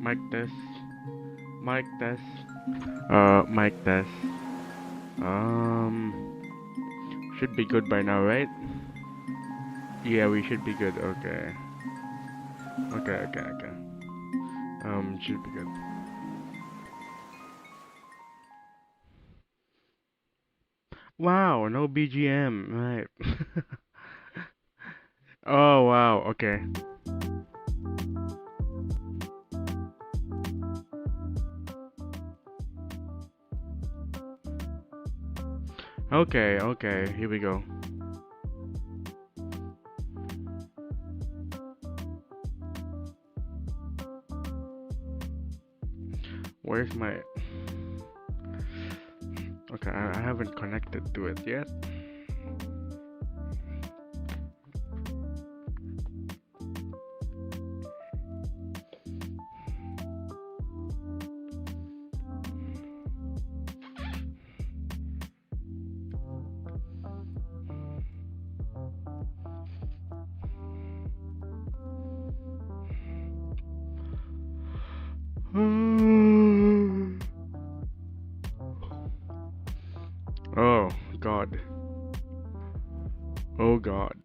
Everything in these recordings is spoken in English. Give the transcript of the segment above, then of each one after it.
Mic test. Mic test. Mic test. Should be good by now, right? Yeah, we should be good. Okay. Okay. Should be good. Wow, no BGM. Right. Oh, wow. Okay. Okay. Here we go. Where's my... Okay, I haven't connected to it yet. Oh, God. Oh, God.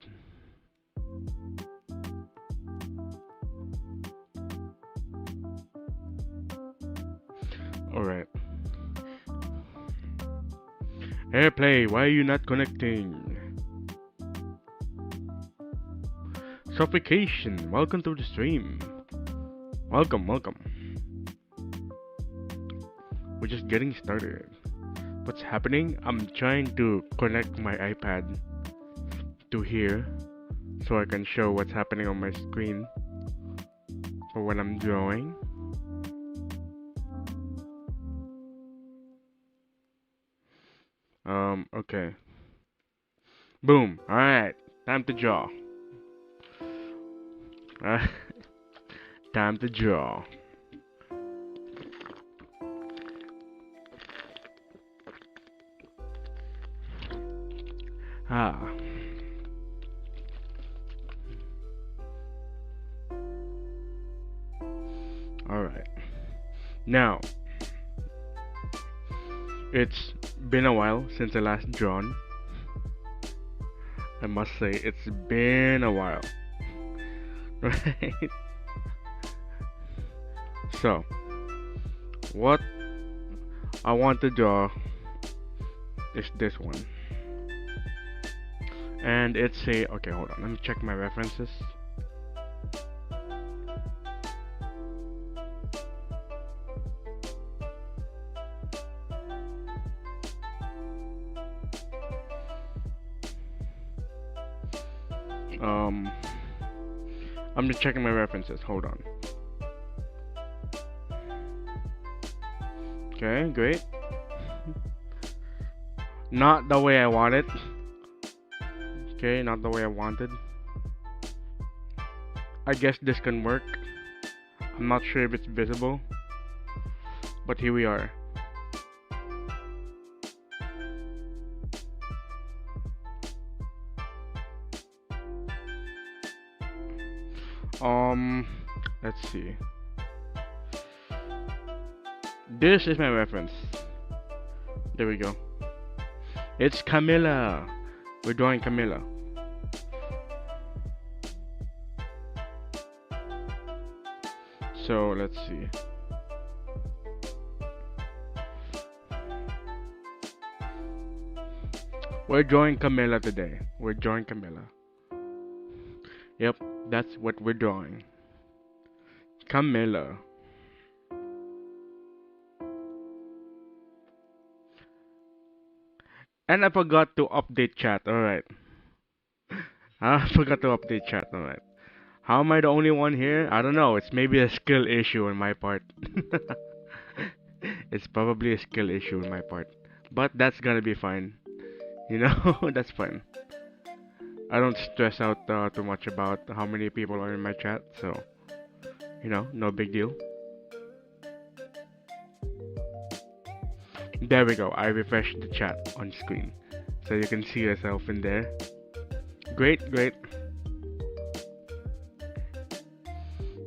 Alright. Airplay, why are you not connecting? Suffocation, welcome to the stream. Welcome. We're just getting started. What's happening? I'm trying to connect my iPad to here so I can show what's happening on my screen for when I'm drawing. Okay. Boom. Alright. Time to draw. Time to draw. Alright. Now, it's been a while since I last drawn. I must say, it's been a while. Right? So, what I want to draw is this one. And it's a... Okay, hold on. Let me check my references. I'm just checking my references. Hold on. Okay, great. Not the way I wanted. Okay, not the way I wanted. I guess this can work. I'm not sure if it's visible, but here we are. Let's see. This is my reference. There we go. It's Camilla. We're drawing Camilla. So let's see. We're drawing Camilla today. We're drawing Camilla. Yep, that's what we're drawing. Camilla. And I forgot to update chat. Alright. I forgot to update chat. Alright. How am I the only one here? I don't know. It's maybe a skill issue on my part. It's probably a skill issue on my part. But that's gonna be fine. You know, that's fine. I don't stress out too much about how many people are in my chat. So, you know, no big deal. There we go. I refreshed the chat on screen. So you can see yourself in there. Great.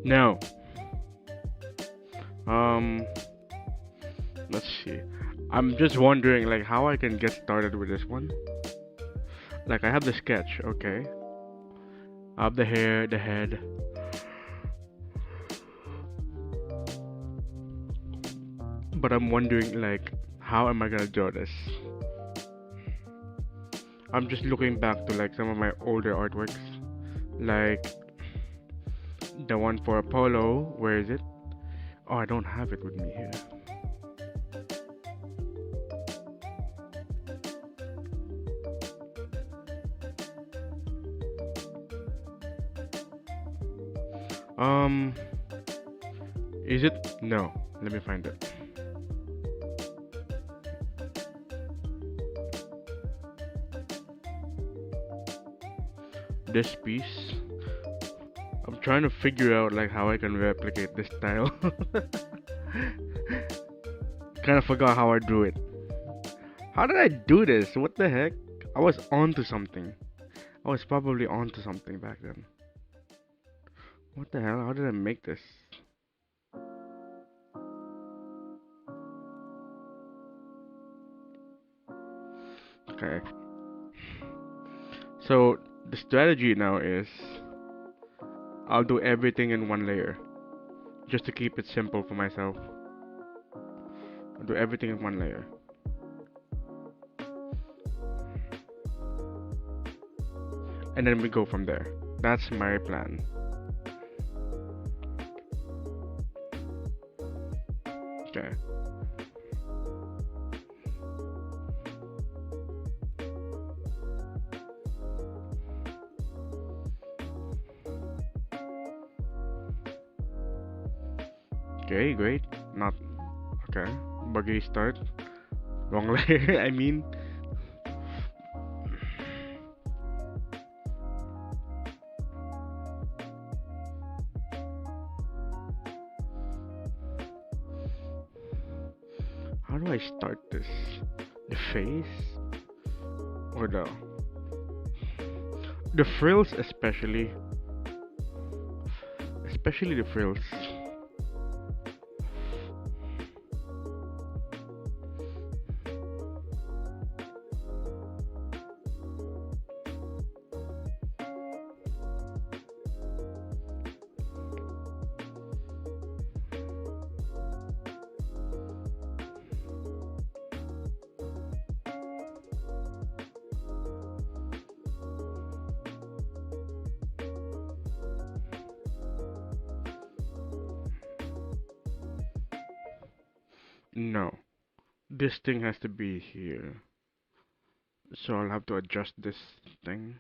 Now, Um, let's see. I'm just wondering like how I can get started with this one. Like I have the sketch, okay. I have the hair, the head. But I'm wondering like how am I gonna draw this? I'm just looking back to like some of my older artworks. Like the one for Apollo, where is it? Oh, I don't have it with me here. Um, is it? No, let me find it. This piece. I'm trying to figure out like how I can replicate this style. Kind of forgot how I drew it. How did I do this? What the heck? I was onto something. I was probably onto something back then. What the hell? How did I make this? Okay. So the strategy now is I'll do everything in one layer. Just to keep it simple for myself. I'll do everything in one layer. And then we go from there. That's my plan. Okay. Okay, great. Not okay. Buggy start. Wrong layer, I mean. How do I start this? The face? Or the frills especially. Especially the frills. No. This thing has to be here. So I'll have to adjust this thing.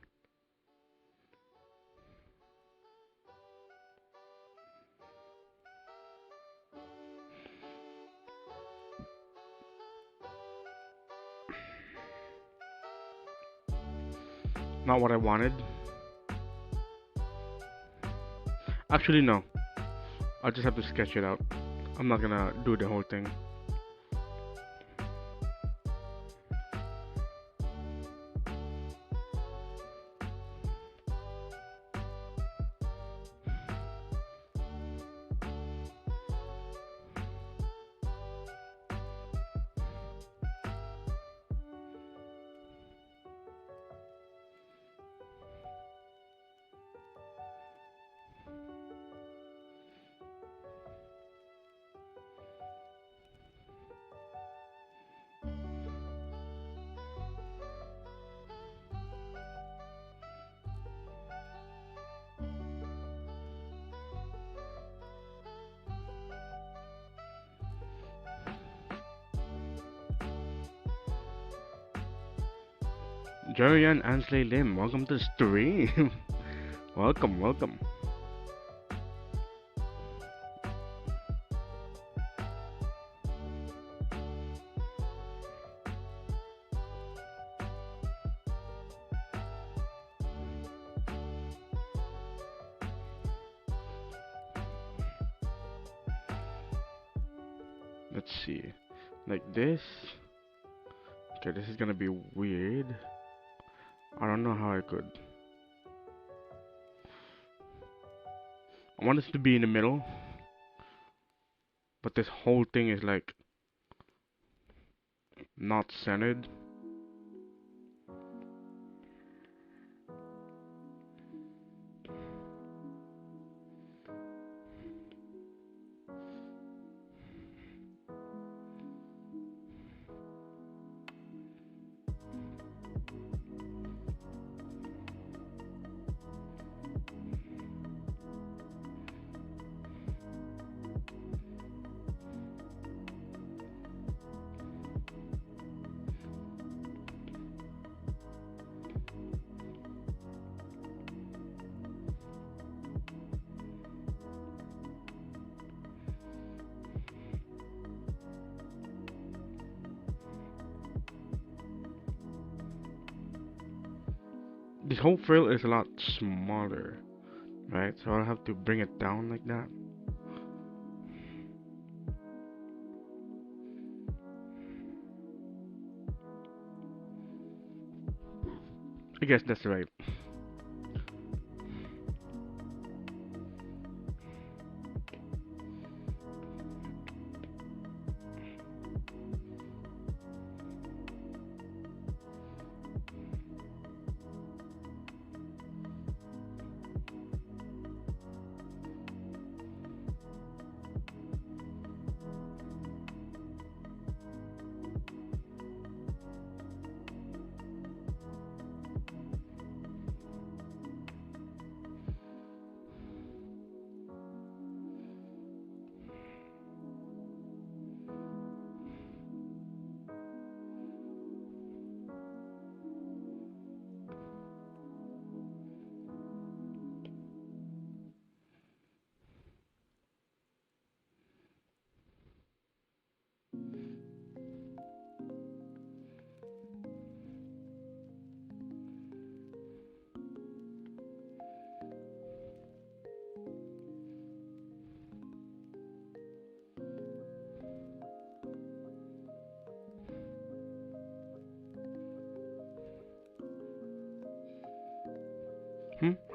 Not what I wanted. Actually, no. I'll just have to sketch it out. I'm not gonna do the whole thing. Jerian Ansley Lim, welcome to the stream. Welcome, welcome. Let's see. Like this. Okay, this is gonna be weird. I don't know how I could. I want this to be in the middle. but this whole thing is like not centered. This whole frill is a lot smaller, right? So I'll have to bring it down like that. I guess that's right.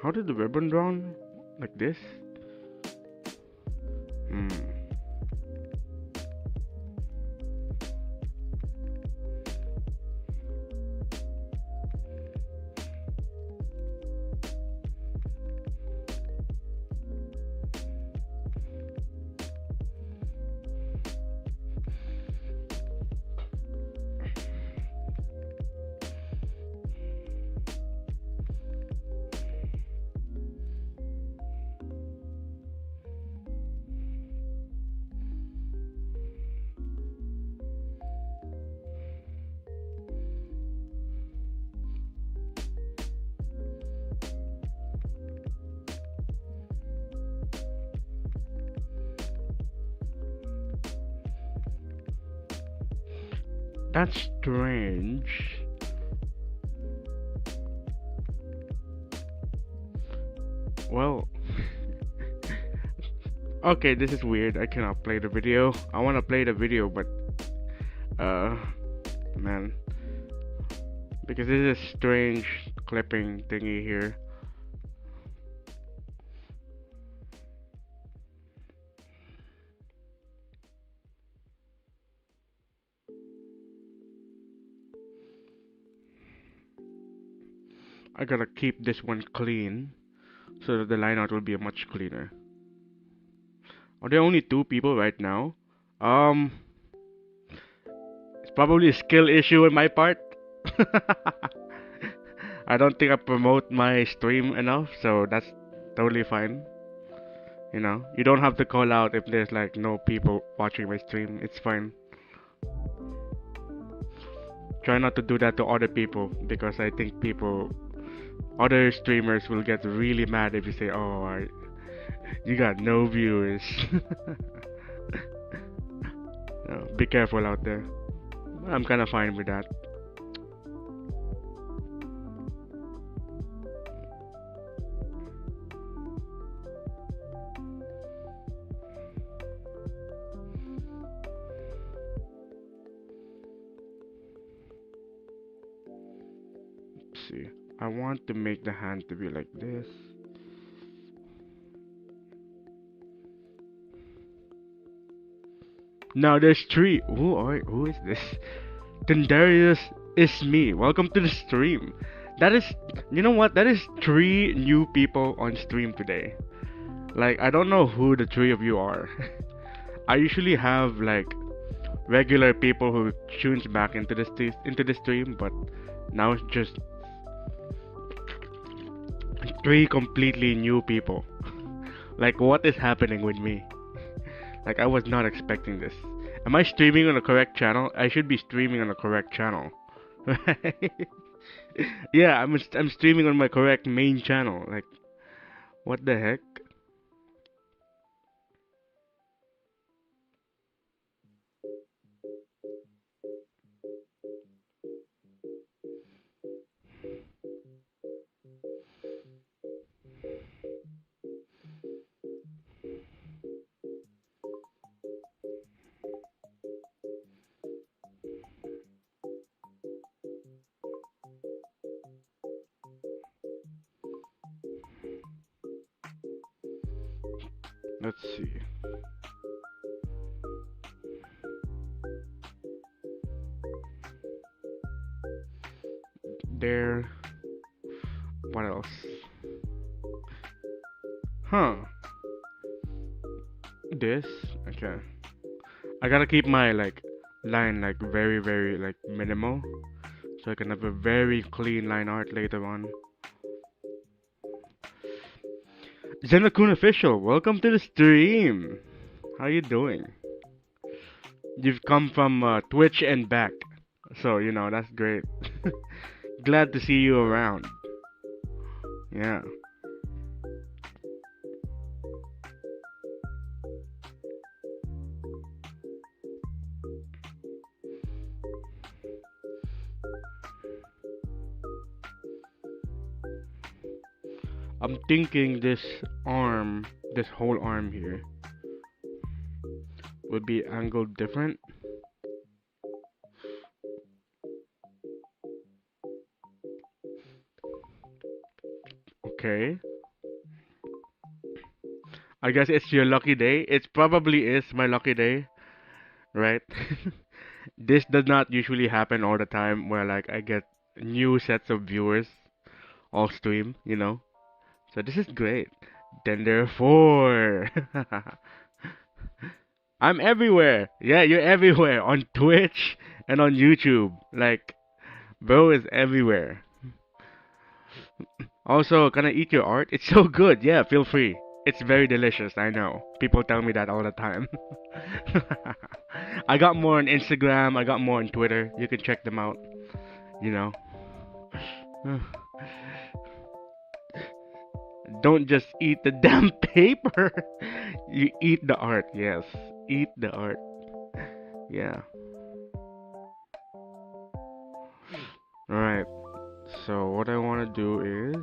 How did the ribbon drawn? Like this? Hmm. That's strange. Well, okay, this is weird. I cannot play the video. I want to play the video, but uh, man, because this is a strange clipping thingy here. I gotta keep this one clean so that the line art will be much cleaner. Are there only 2 people right now? Um, it's probably a skill issue on my part. I don't think I promote my stream enough, so that's totally fine. You know, you don't have to call out if there's like no people watching my stream. It's fine. Try not to do that to other people because I think other streamers will get really mad if you say, "Oh, you got no viewers." No, be careful out there. I'm kind of fine with that. Let's see. I want to make the hand to be like this. Now there's three. Who is this? Tendarius is me. Welcome to the stream. That is, you know what? That is three new people on stream today. Like, I don't know who the three of you are. I usually have like regular people who tunes back into the stream, but now it's just three completely new people. Like, what is happening with me? Like, I was not expecting this. Am I streaming on the correct channel? I should be streaming on the correct channel. Right? Yeah, I'm streaming on my correct main channel. Like, what the heck? Let's see. There. What else? Huh. This. Okay. I gotta keep my like line like very like minimal, so I can have a very clean line art later on. Zenakun official, welcome to the stream. How you doing? You've come from Twitch and back, so you know that's great. Glad to see you around. Yeah. I'm thinking this arm, this whole arm here, would be angled different. Okay. I guess it's your lucky day. It probably is my lucky day, right? This does not usually happen all the time where like I get new sets of viewers all stream, you know. So this is great. Then there are four. I'm everywhere. Yeah, you're everywhere on Twitch and on YouTube. Like, bro is everywhere. Also, can I eat your art? It's so good. Yeah, feel free. It's very delicious, I know. People tell me that all the time. I got more on Instagram, I got more on Twitter. You can check them out, you know. Don't just eat the damn paper. You eat the art, yes. Eat the art. Yeah. Alright. So what I wanna do is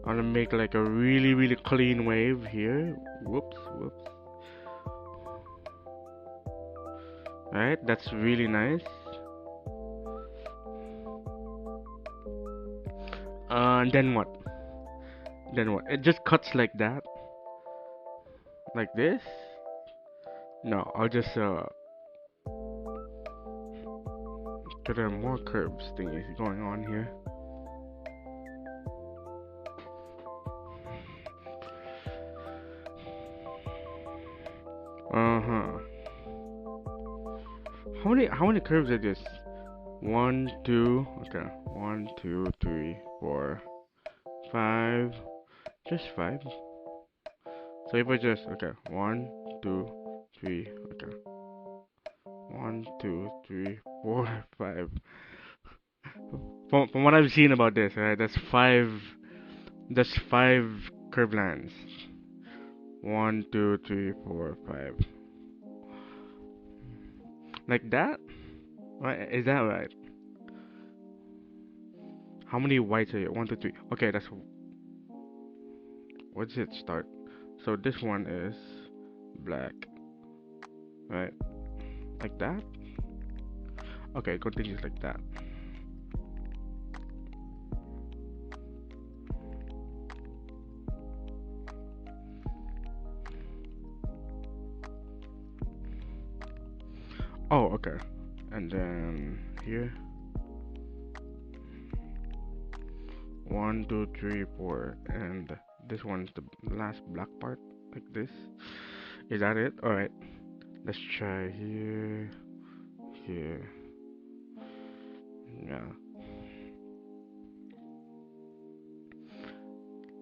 I'm gonna make like a really clean wave here. Whoops. Alright, that's really nice. And then what? It just cuts like that. Like this? No, I'll just there are more curves thingies going on here. How many curves are this? 1, 2, okay. 1, 2, 3, 4, 5. Just 5. So if I just, okay. 1, 2, 3, okay. 1, 2, 3, 4, 5. From what I've seen about this, right, that's 5 curve lines. 1, 2, 3, 4, 5. Like that? Right, is that right? How many whites are here? 1, 2, 3. Okay, that's... Where does it start? So this one is black. Right? Like that? Okay, it continues like that. Oh, okay. And then here, 1, 2, 3, 4, and this one's the last black part, like this. Is that it? All right. Let's try here, here. Yeah.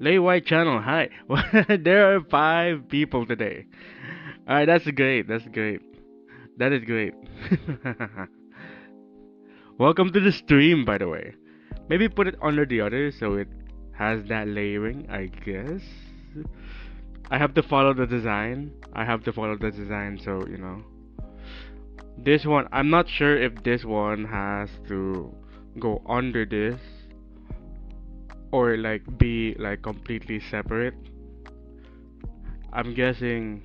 Lay White channel, hi. There are 5 people today. Alright, that's great. That's great. That is great. Welcome to the stream, by the way. Maybe put it under the other so it has that layering, I guess. I have to follow the design. I have to follow the design, so you know. This one, I'm not sure if this one has to go under this or like be like completely separate. I'm guessing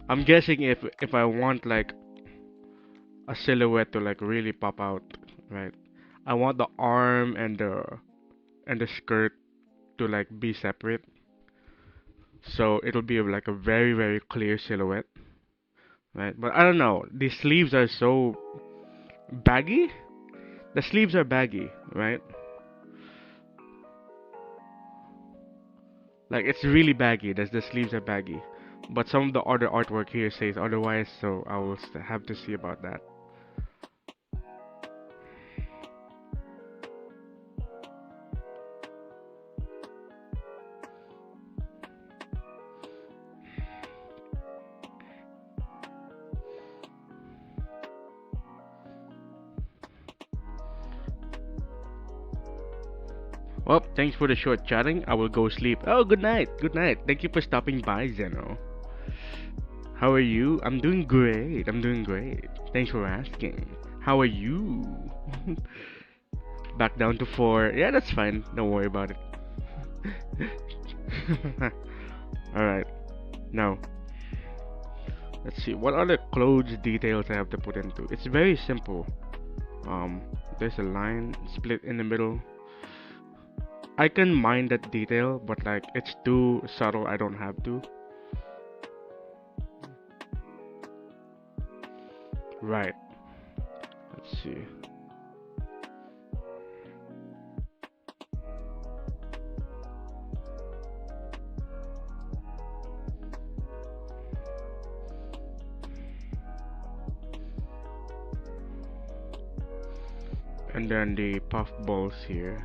if I want like a silhouette to like really pop out, right? I want the arm and the skirt to like be separate. So it'll be like a very very clear silhouette, right? But I don't know. The sleeves are so baggy. The sleeves are baggy, right? Like it's really baggy. The sleeves are baggy. But some of the other artwork here says otherwise, so I will have to see about that. Well, thanks for the short chatting. I will go sleep. Oh, good night. Good night. Thank you for stopping by, Zeno. How are you? I'm doing great. I'm doing great. Thanks for asking. How are you? Back down to 4. Yeah, that's fine. Don't worry about it. Alright. Now, let's see. What are the clothes details I have to put into? It's very simple. There's a line split in the middle. I can mind that detail, but like it's too subtle. I don't have to. Right. Let's see. And then the puff balls here.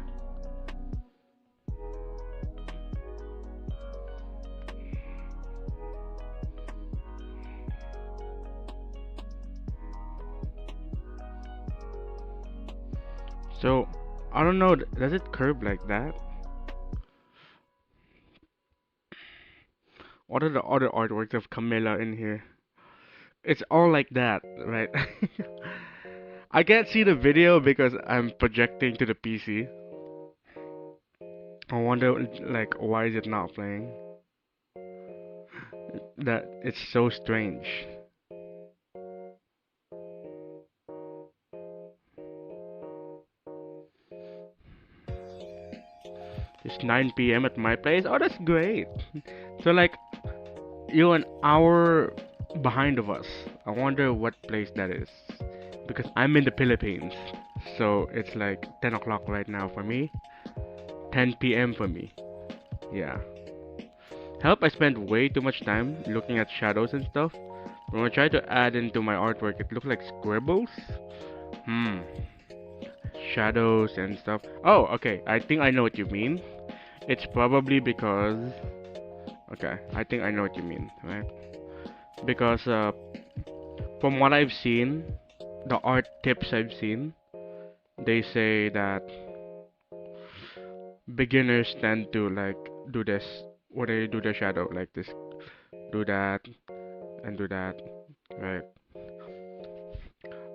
So, I don't know, does it curve like that? What are the other artworks of Camilla in here? It's all like that, right? I can't see the video because I'm projecting to the PC. I wonder, like, why is it not playing? That it's so strange. It's 9 p.m. at my place. Oh, that's great. So, like, you're an hour behind of us. I wonder what place that is. Because I'm in the Philippines. So, it's like 10 o'clock right now for me. 10 p.m. for me. Yeah. Help, I spent way too much time looking at shadows and stuff. When I try to add into my artwork, it looks like scribbles. Shadows and stuff. Oh, okay. I think I know what you mean. It's probably because... Okay, I think I know what you mean, right? Because from what I've seen, the art tips I've seen, they say that beginners tend to like do this when they do the shadow like this, do that and do that, right?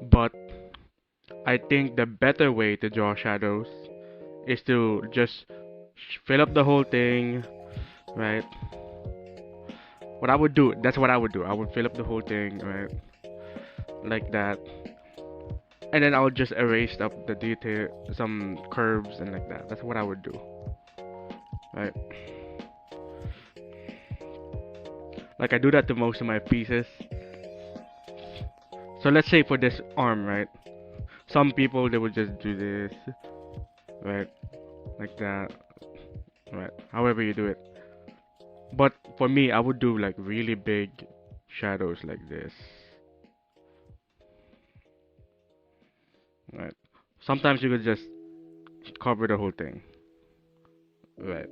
But I think the better way to draw shadows is to just fill up the whole thing, right? What I would do, that's what I would do. I would fill up the whole thing, right? Like that. And then I would just erase up the detail, some curves and like that. That's what I would do, right? Like I do that to most of my pieces. So let's say for this arm, right? Some people they would just do this, right? Like that, right? However you do it. But for me, I would do like really big shadows like this, right? Sometimes you could just cover the whole thing, right?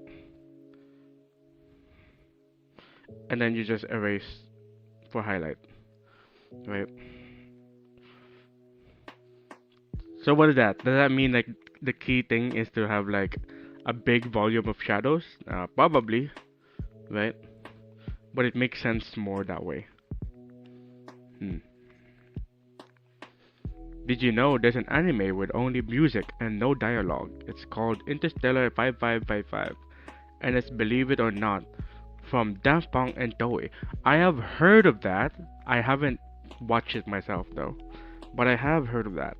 And then you just erase for highlight, right? So what is that? Does that mean like the key thing is to have like a big volume of shadows? Probably, right? But it makes sense more that way. Hmm. Did you know there's an anime with only music and no dialogue? It's called Interstellar 5555, and it's, believe it or not, from Daft Punk and Toei. I have heard of that. I haven't watched it myself though, but I have heard of that.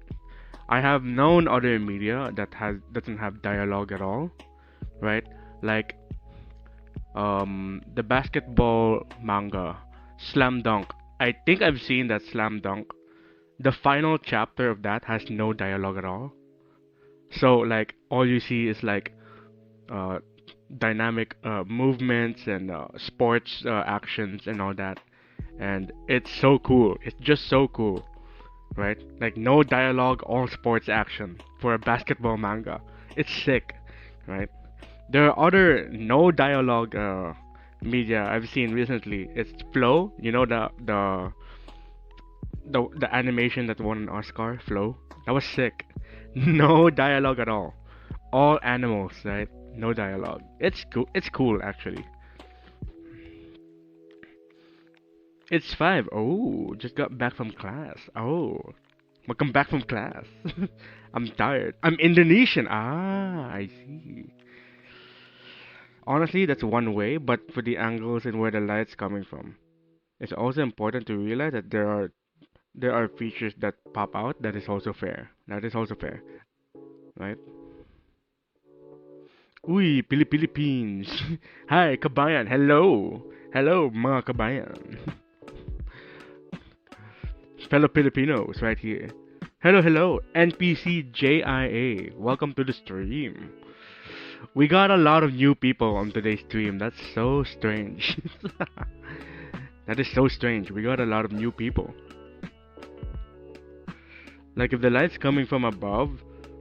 I have known other media that doesn't have dialogue at all, right? Like the basketball manga Slam Dunk. I think I've seen that Slam Dunk. The final chapter of that has no dialogue at all. So like all you see is like uh, dynamic movements and sports actions and all that, and it's so cool. It's just so cool, right? Like no dialogue, all sports action for a basketball manga. It's sick, right? There are other no dialogue media I've seen recently. It's Flow, you know the animation that won an Oscar, Flow. That was sick. No dialogue at all animals, right? No dialogue. It's cool. It's cool actually. It's 5. Oh, just got back from class. Oh, welcome back from class. I'm tired. I'm Indonesian. Ah, I see. Honestly, that's one way, but for the angles and where the light's coming from, it's also important to realize that there are features that pop out. That is also fair. That is also fair, right? Uy, Philippines. Hi, kabayan. Hello. Hello, mga kabayan. Fellow Filipinos right here. Hello, hello. NPCJIA. Welcome to the stream. We got a lot of new people on today's stream. That's so strange. That is so strange. We got a lot of new people. Like if the light's coming from above,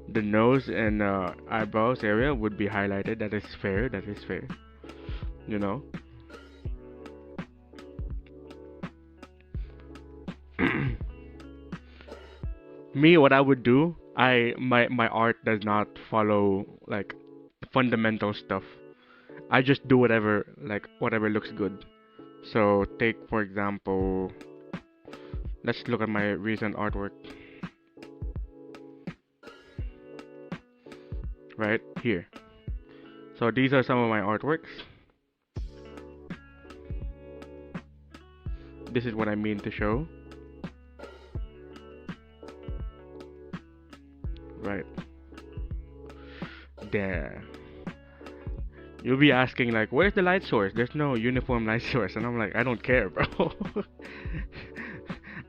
the nose and eyebrows area would be highlighted. That is fair. That is fair. You know. Me, what I would do, my art does not follow like fundamental stuff. I just do whatever looks good. So take for example, let's look at my recent artwork. Right here. So these are some of my artworks. This is what I mean to show. Right. There. You'll be asking like, where's the light source? There's no uniform light source, and I'm like, I don't care, bro.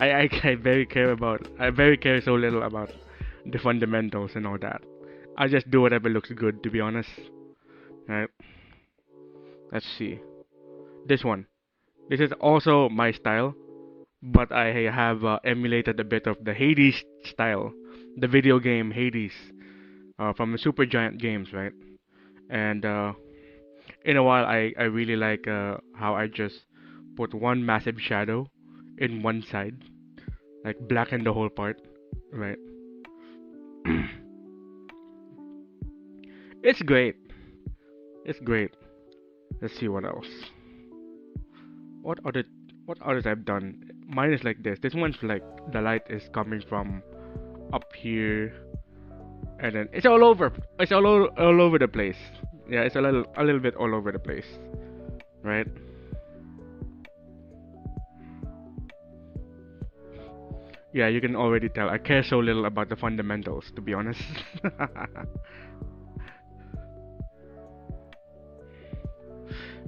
I very care so little about the fundamentals and all that. I just do whatever looks good, to be honest. Right. Let's see. This one. This is also my style, but I have emulated a bit of the Hades style, the video game Hades, from the Super Giant games, right? And in a while, I really like how I just put one massive shadow in one side, like blacken the whole part, right? It's great. It's great. Let's see what else. What other what others I've done? Mine is like this. This one's like the light is coming from up here, and then it's all over. It's all over the place. Yeah, it's a little bit all over the place, right? Yeah, you can already tell. I care so little about the fundamentals, to be honest.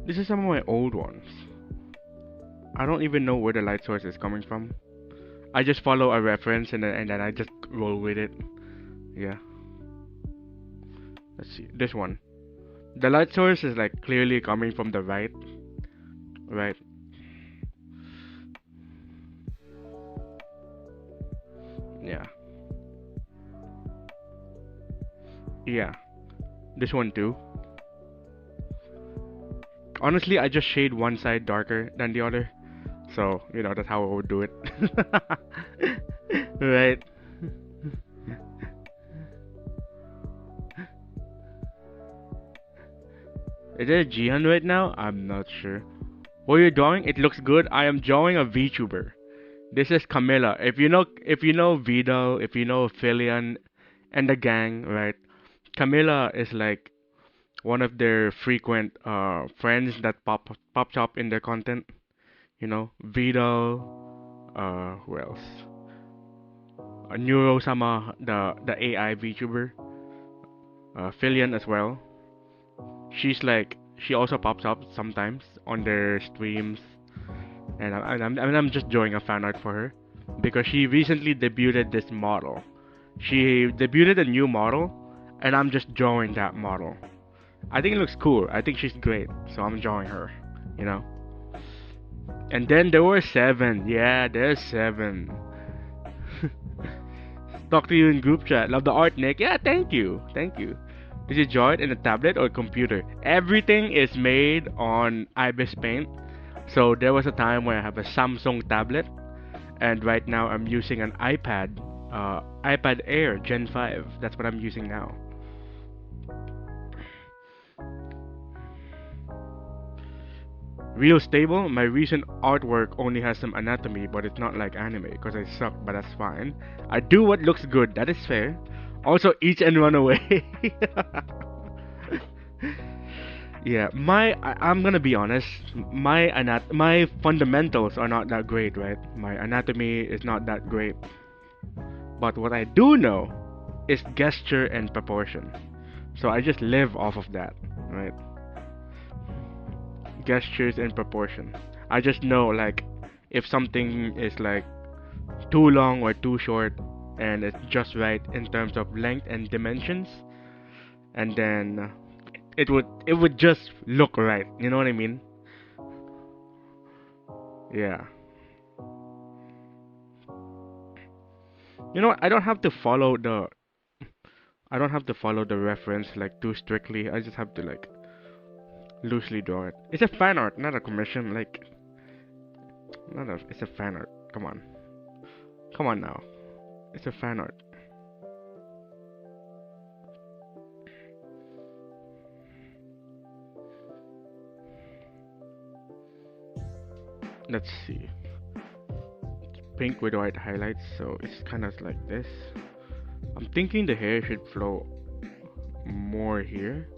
This is some of my old ones. I don't even know where the light source is coming from. I just follow a reference and then I just roll with it. Yeah. Let's see. This one. The light source is like clearly coming from the right. Right. Yeah. Yeah. This one too. Honestly, I just shade one side darker than the other. So, that's how I would do it. Right. Is there a Jihan right now? I'm not sure. What are you drawing? It looks good. I am drawing a VTuber. This is Camilla. If you know Vidal, if you know Filian and the gang, right? Camilla is like one of their frequent friends that pops up in their content. Vidal, who else? Neuro Sama, the AI VTuber. Filian as well. She also pops up sometimes on their streams, and I'm just drawing a fan art for her because she recently debuted this model. She debuted a new model, and I'm just drawing that model. I think it looks cool. I think she's great, so I'm drawing her. You know. And then there were 7. Yeah, there's 7. Talk to you in group chat. Love the art, Nick. Yeah, thank you. Thank you. Did you draw it in a tablet or computer? Everything is made on Ibispaint. So there was a time where I have a Samsung tablet, and right now I'm using an iPad Air Gen 5. That's what I'm using now. Real stable, my recent artwork only has some anatomy, but it's not like anime, because I suck, but that's fine. I do what looks good, that is fair. Also, eat and run away. Yeah, I'm gonna be honest, my fundamentals are not that great, right? My anatomy is not that great. But what I do know is gesture and proportion. So I just live off of that, right? Gestures and proportion. I just know like if something is like too long or too short and it's just right in terms of length and dimensions, and then it would just look right. You know what I mean? Yeah. You know what? I don't have to follow the reference like too strictly. I just have to like loosely draw it. It's a fan art, not a commission. Like, not a. It's a fan art. Come on, come on now. It's a fan art. Let's see. It's pink with white highlights, so it's kind of like this. I'm thinking the hair should flow more here.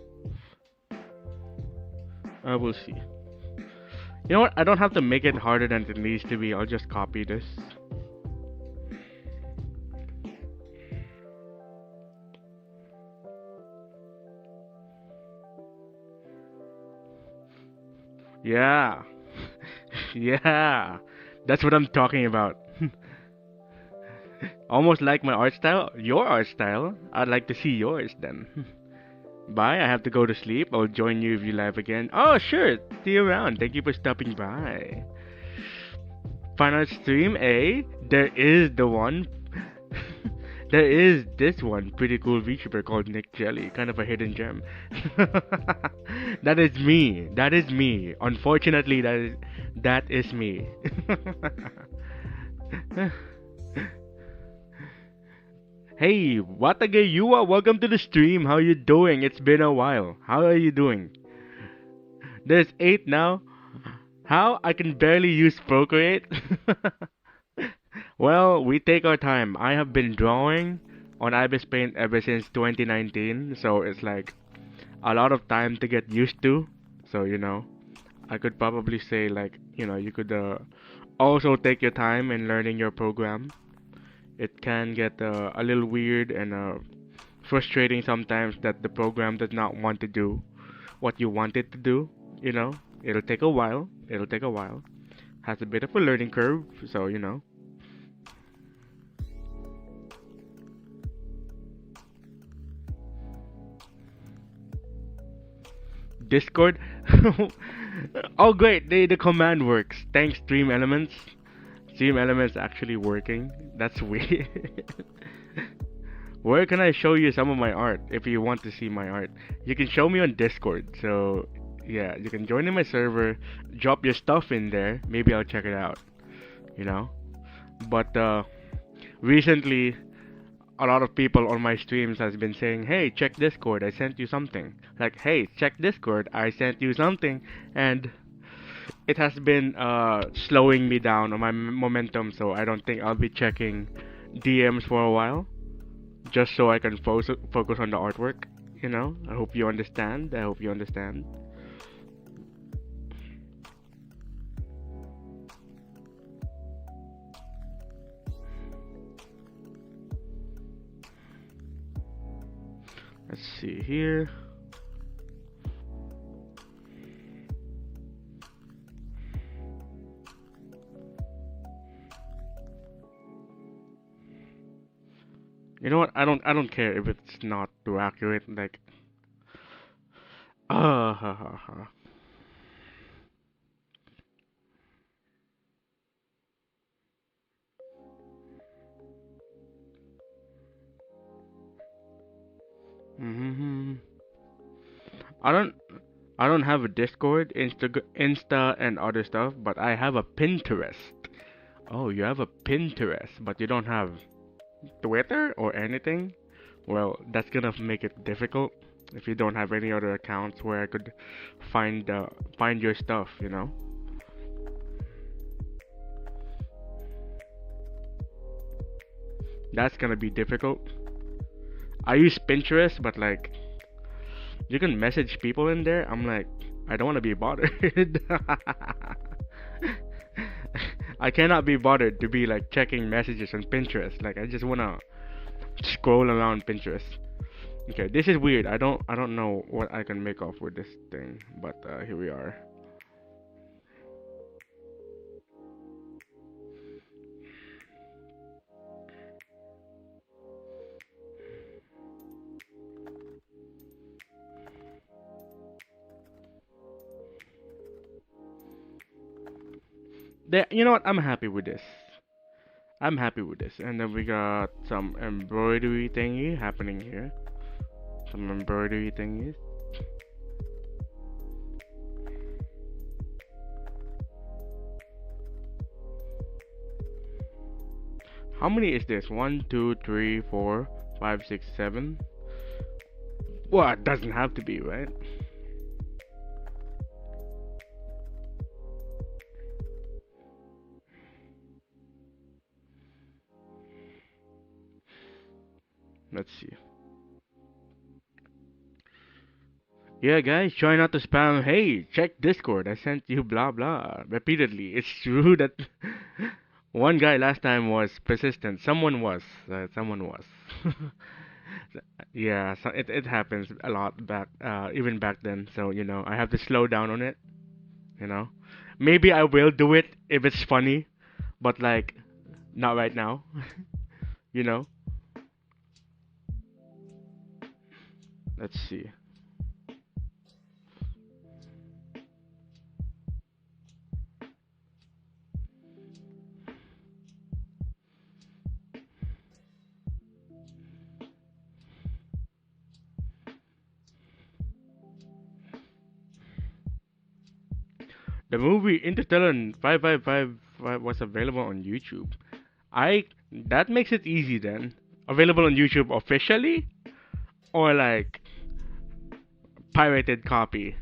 I will see. You know what? I don't have to make it harder than it needs to be. I'll just copy this. Yeah. Yeah. That's what I'm talking about. Almost like my art style. Your art style. I'd like to see yours then. Bye, I have to go to sleep. I'll join you if you live again. Oh, sure. See you around. Thank you for stopping by. Final stream, eh? There is the one. There is this one pretty cool VTuber called NicJellie. Kind of a hidden gem. That is me. That is me. Unfortunately, that is me. Hey, Watage Yua, welcome to the stream. How you doing? It's been a while. How are you doing? There's 8 now. How? I can barely use Procreate. Well, we take our time. I have been drawing on Ibispaint ever since 2019, so it's like a lot of time to get used to. So, I could probably say like, you could also take your time in learning your program. It can get a little weird and frustrating sometimes that the program does not want to do what you want it to do. It'll take a while. It'll take a while. Has a bit of a learning curve, so. Discord. Oh great, the command works. Thanks Stream Elements. Stream Elements actually working. That's weird. Where can I show you some of my art if you want to see my art? You can show me on Discord. So yeah, you can join in my server, drop your stuff in there. Maybe I'll check it out. You know. But recently, a lot of people on my streams has been saying, "Hey, check Discord. I sent you something." Like, "Hey, check Discord. I sent you something," and it has been slowing me down on my momentum. So I don't think I'll be checking DMs for a while, just so I can focus on the artwork. You know. I hope you understand. I hope you understand. Let's see here. You know what? I don't care if it's not too accurate. Like, ha ha ha. Mm-hmm. I don't I don't have a Discord, Insta and other stuff, but I have a Pinterest. Oh, you have a Pinterest, but you don't have Twitter or anything? Well, that's gonna make it difficult if you don't have any other accounts where I could find your stuff, you know? That's gonna be difficult. I use Pinterest, but like you can message people in there. I'm like, I don't want to be bothered. I cannot be bothered to be like checking messages on Pinterest. Like I just wanna scroll around Pinterest. Okay, this is weird. I don't know what I can make off with this thing, but here we are. There, you know what? I'm happy with this. I'm happy with this. And then we got some embroidery thingy happening here. Some embroidery thingies. How many is this? 1, 2, 3, 4, 5, 6, 7. Well, it doesn't have to be, right? Let's see. Yeah, guys, try not to spam. Hey, check Discord. I sent you blah blah repeatedly. It's true that one guy last time was persistent. Someone was. Someone was. Yeah, so it happens a lot back, even back then. So you know, I have to slow down on it. You know, maybe I will do it if it's funny, but like, not right now. You know. Let's see. The movie Interstellar 555 was available on YouTube. I That makes it easy then. Available on YouTube officially or like pirated copy.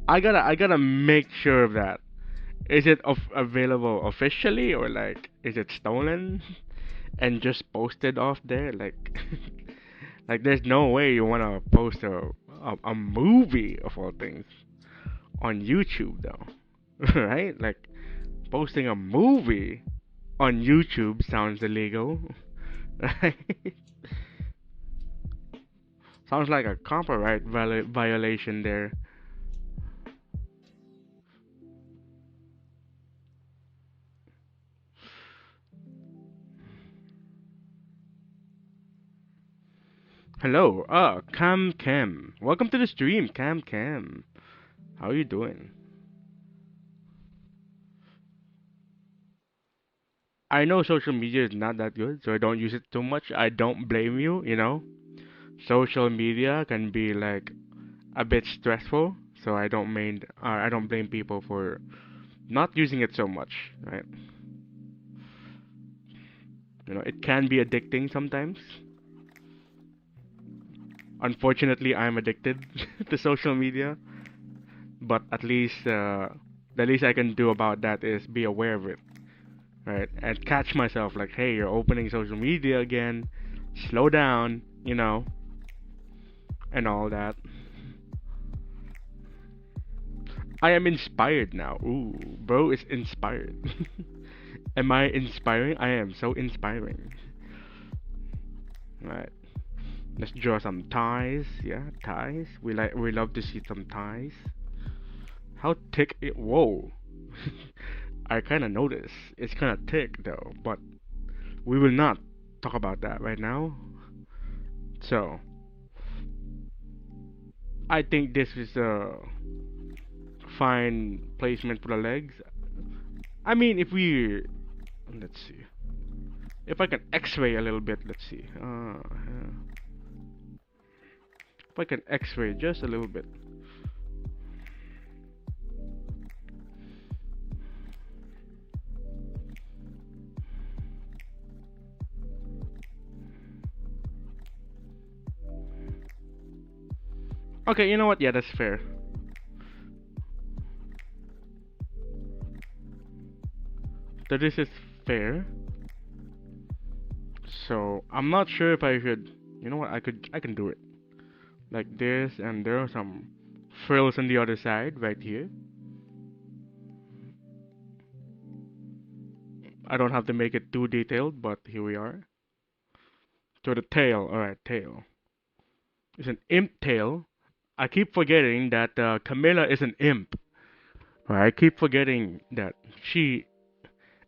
I gotta make sure of that. Is it available officially or like is it stolen and just posted off there? Like like there's no way you wanna post a movie of all things on YouTube though, right? Like posting a movie on YouTube sounds illegal, right? Sounds like a copyright violation there. Hello. Cam. Welcome to the stream, Cam. How are you doing? I know social media is not that good, so I don't use it too much. I don't blame you, you know. Social media can be like a bit stressful, so I don't blame people for not using it so much, right? You know, it can be addicting sometimes. Unfortunately, I'm addicted to social media, but at least the least I can do about that is be aware of it, right? And catch myself like, hey, you're opening social media again. Slow down, you know, and all that. I am inspired now. Ooh, bro is inspired. Am I inspiring? I am so inspiring. Right. Let's draw some ties. Yeah, ties. We love to see some ties. How thick it? Whoa. I kind of notice it's kind of thick though, but we will not talk about that right now. So I think this is a fine placement for the legs. I mean, if we let's see, if I can X-ray a little bit. Let's see. Yeah. If I can X-ray just a little bit. Okay, you know what? Yeah, that's fair. So this is fair. So I'm not sure if I should. You know what? I can do it like this, and there are some frills on the other side right here. I don't have to make it too detailed, but here we are. So the tail, alright, tail. It's an imp tail. I keep forgetting that Camilla is an imp. Right? I keep forgetting that she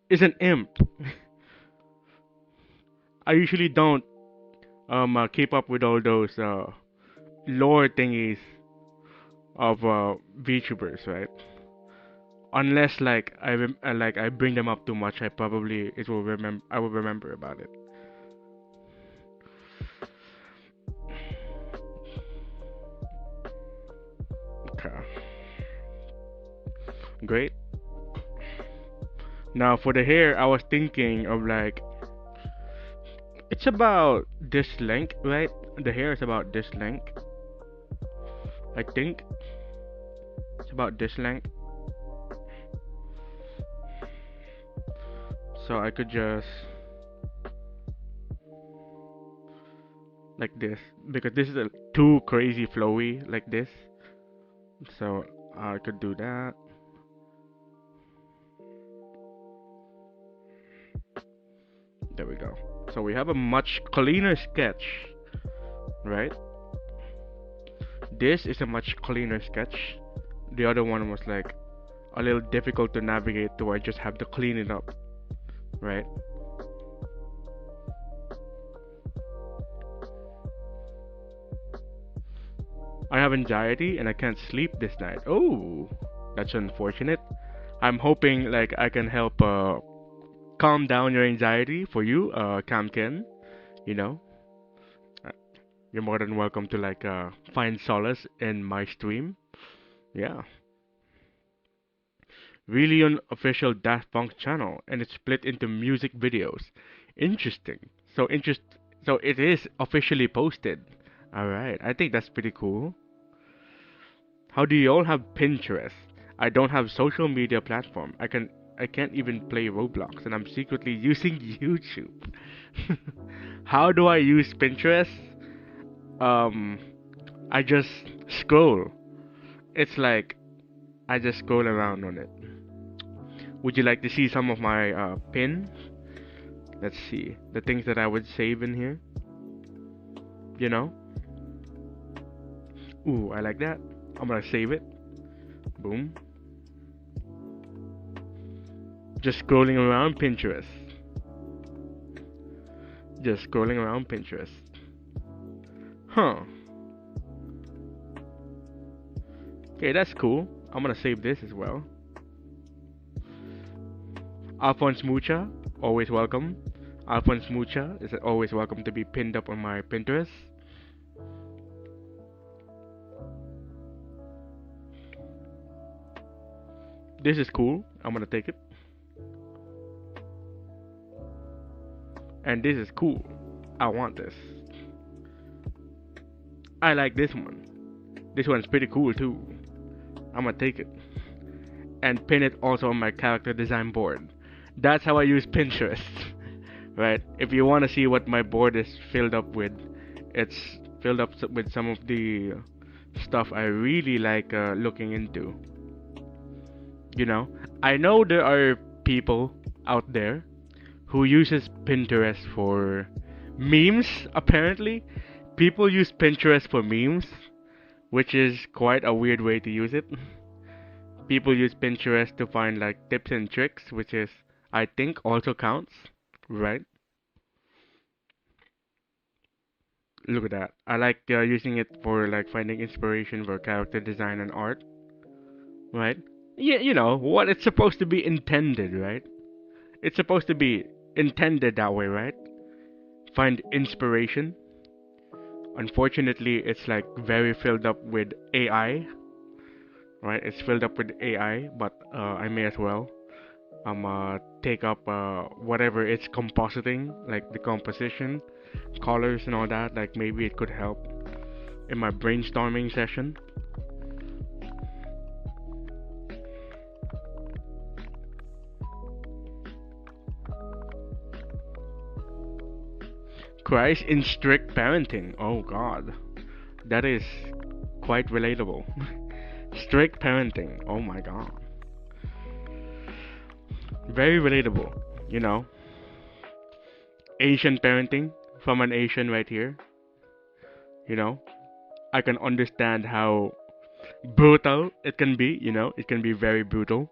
is an imp. I usually don't keep up with all those lore thingies of VTubers, right? Unless like like I bring them up too much, I will remember about it. Okay, great. Now for the hair, I was thinking of like it's about this length, right? The hair is about this length. I think it's about this length. So I could just like this because this is a too crazy flowy like this. So I could do that. There we go. So we have a much cleaner sketch, right? This is a much cleaner sketch. The other one was like a little difficult to navigate to. I just have to clean it up, right? I have anxiety and I can't sleep this night. Oh, that's unfortunate. I'm hoping like I can help calm down your anxiety for you, Camken. You know, Uh, you're more than welcome to like find solace in my stream. Yeah, really an official Daft Punk channel, and it's split into music videos. Interesting. So it is officially posted. All right, I think that's pretty cool. How do you all have Pinterest? I don't have social media platform. I can't even play Roblox, and I'm secretly using YouTube. How do I use Pinterest? Um, I just scroll. It's like I just scroll around on it. Would you like to see some of my pins? Let's see the things that I would save in here. You know? Ooh, I like that. I'm gonna save it. Boom. Just scrolling around Pinterest. Just scrolling around Pinterest. Huh. Okay, that's cool. I'm gonna save this as well. Alphonse Mucha, always welcome. Alphonse Mucha is always welcome to be pinned up on my Pinterest. This is cool. I'm gonna take it. And this is cool. I want this. I like this one. This one's pretty cool too. I'm gonna take it. And pin it also on my character design board. That's how I use Pinterest. Right? If you want to see what my board is filled up with, it's filled up with some of the stuff I really like looking into. You know, I know there are people out there who uses Pinterest for memes. Apparently, people use Pinterest for memes, which is quite a weird way to use it. People use Pinterest to find like tips and tricks, which is, I think, also counts, right? Look at that. I like using it for like finding inspiration for character design and art, right? Yeah, you know what it's supposed to be intended, right? It's supposed to be intended that way, right? Find inspiration. Unfortunately, it's like very filled up with AI, right? It's filled up with AI, but I may as well take up whatever it's compositing, like the composition, colors and all that. Like maybe it could help in my brainstorming session. Christ in strict parenting. Oh God, that is quite relatable. Strict parenting. Oh my God, very relatable. You know, Asian parenting from an Asian right here. You know, I can understand how brutal it can be. You know, it can be very brutal.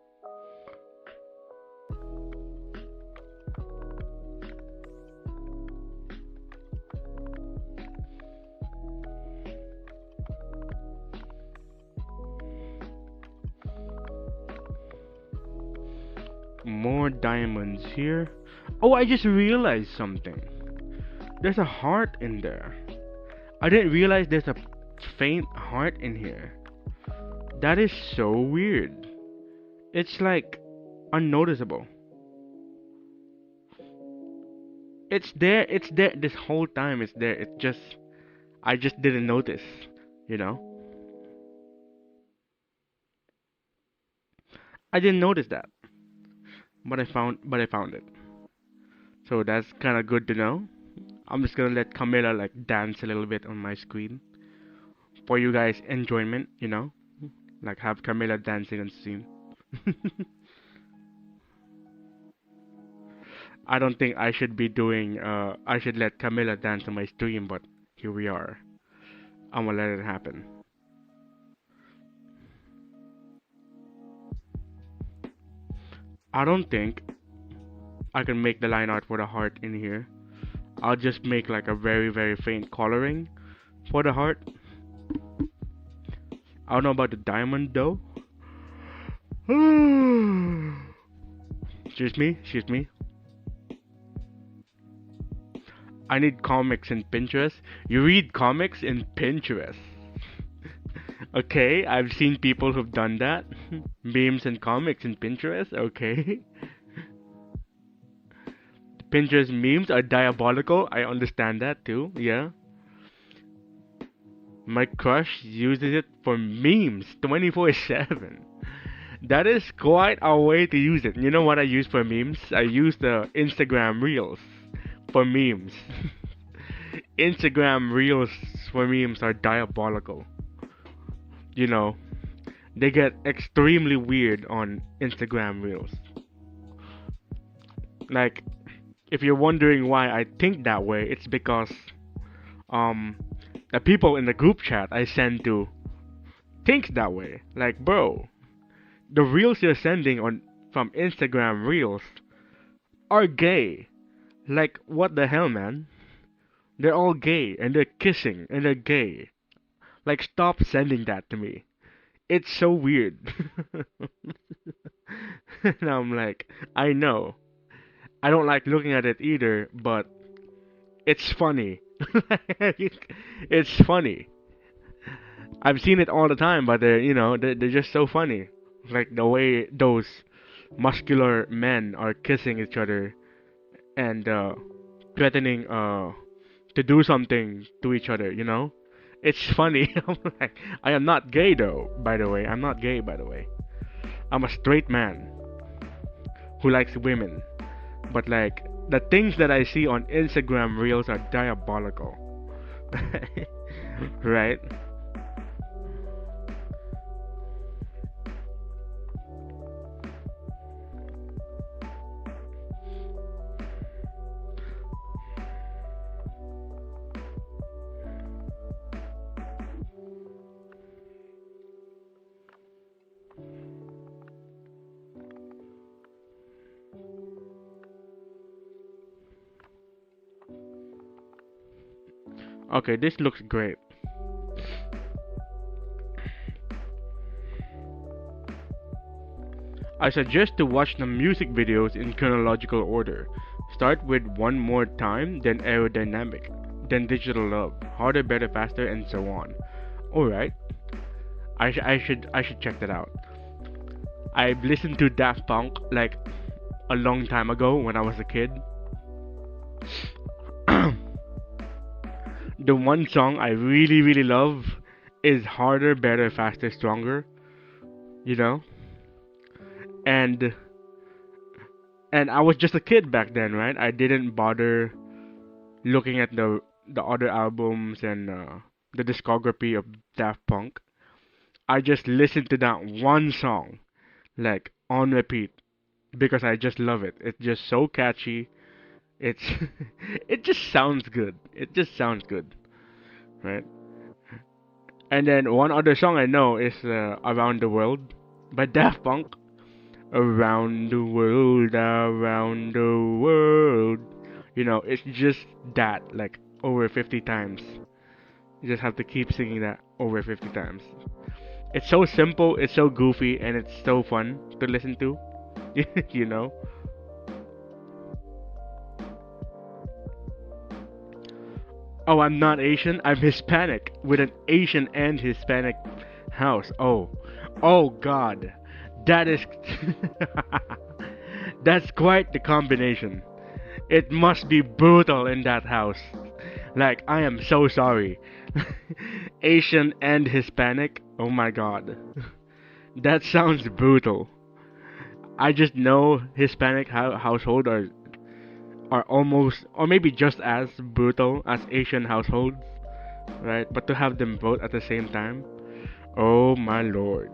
More diamonds here. Oh, I just realized something. There's a heart in there. I didn't realize there's a faint heart in here. That is so weird. It's like unnoticeable. It's there this whole time. It's there. It just, I just didn't notice, you know? I didn't notice that. But I found it. So that's kind of good to know. I'm just gonna let Camilla like dance a little bit on my screen for you guys' enjoyment, you know? Like have Camilla dancing on screen. I don't think I should be doing I should let Camilla dance on my stream, but here we are. I'm gonna let it happen. I don't think I can make the line art for the heart in here. I'll just make like a very very faint coloring for the heart. I don't know about the diamond though. Excuse me. I need comics in Pinterest. You read comics in Pinterest. Okay, I've seen people who've done that. Memes and comics in Pinterest. Okay. Pinterest memes are diabolical. I understand that too. Yeah. My crush uses it for memes 24/7. That is quite a way to use it. You know what I use for memes? I use the Instagram Reels for memes. Instagram Reels for memes are diabolical. You know, they get extremely weird on Instagram Reels. Like, if you're wondering why I think that way, it's because um the people in the group chat I send to think that way. Like, bro, the reels you're sending on from Instagram Reels are gay. Like, what the hell, man? They're all gay and they're kissing and they're gay. Like, stop sending that to me. It's so weird. And I'm like, I know. I don't like looking at it either, but it's funny. It's funny. I've seen it all the time, but they're just so funny. Like the way those muscular men are kissing each other and threatening to do something to each other, It's funny. I'm like, I am not gay though, by the way. I'm not gay, by the way. I'm a straight man who likes women. But like the things that I see on Instagram reels are diabolical. Right? Okay, this looks great. I suggest to watch the music videos in chronological order. Start with One More Time, then Aerodynamic, then Digital Love, Harder, Better, Faster, and so on. Alright, I should check that out. I've listened to Daft Punk like a long time ago when I was a kid. The one song I really really love is Harder, Better, Faster, Stronger, you know? And I was just a kid back then, right? I didn't bother looking at the other albums and the discography of Daft Punk. I just listened to that one song like on repeat because I just love it. It's just so catchy. It's it just sounds good. It just sounds good, right? And then one other song I know is Around the World by Daft Punk. Around the world, around the world. It's just that, like, over 50 times. You just have to keep singing that over 50 times. It's so simple, it's so goofy, and it's so fun to listen to. you know? Oh, I'm not Asian, I'm Hispanic, with an Asian and Hispanic house. Oh God. That is. That's quite the combination. It must be brutal in that house. Like, I am so sorry. Asian and Hispanic? Oh my god. That sounds brutal. I just know Hispanic household are almost, or maybe just as brutal as Asian households, right? But to have them both at the same time, oh my lord.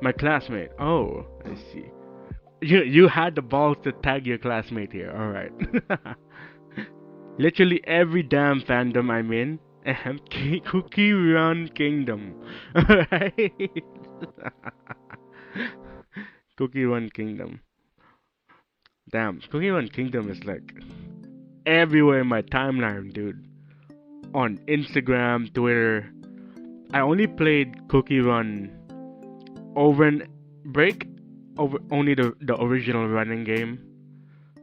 My classmate. Oh, I see. You had the balls to tag your classmate here. All right. Literally every damn fandom I'm in. Cookie Run Kingdom. Alright. Cookie Run Kingdom. Damn, Cookie Run Kingdom is like everywhere in my timeline, dude. On Instagram, Twitter. I only played Cookie Run over and break over only the original running game,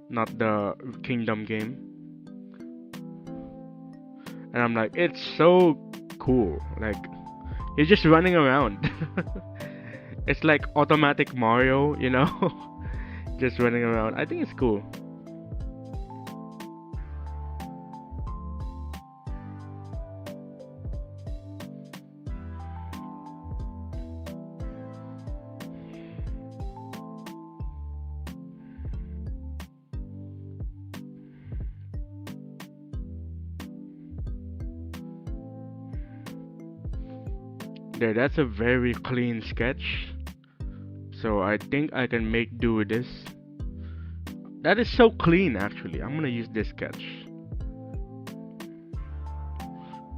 not the Kingdom game. And I'm like, it's so cool. Like, you're just running around. It's like automatic Mario, just running around. I think it's cool. There, that's a very clean sketch. So I think I can make do with this. That is so clean actually. I'm gonna use this sketch.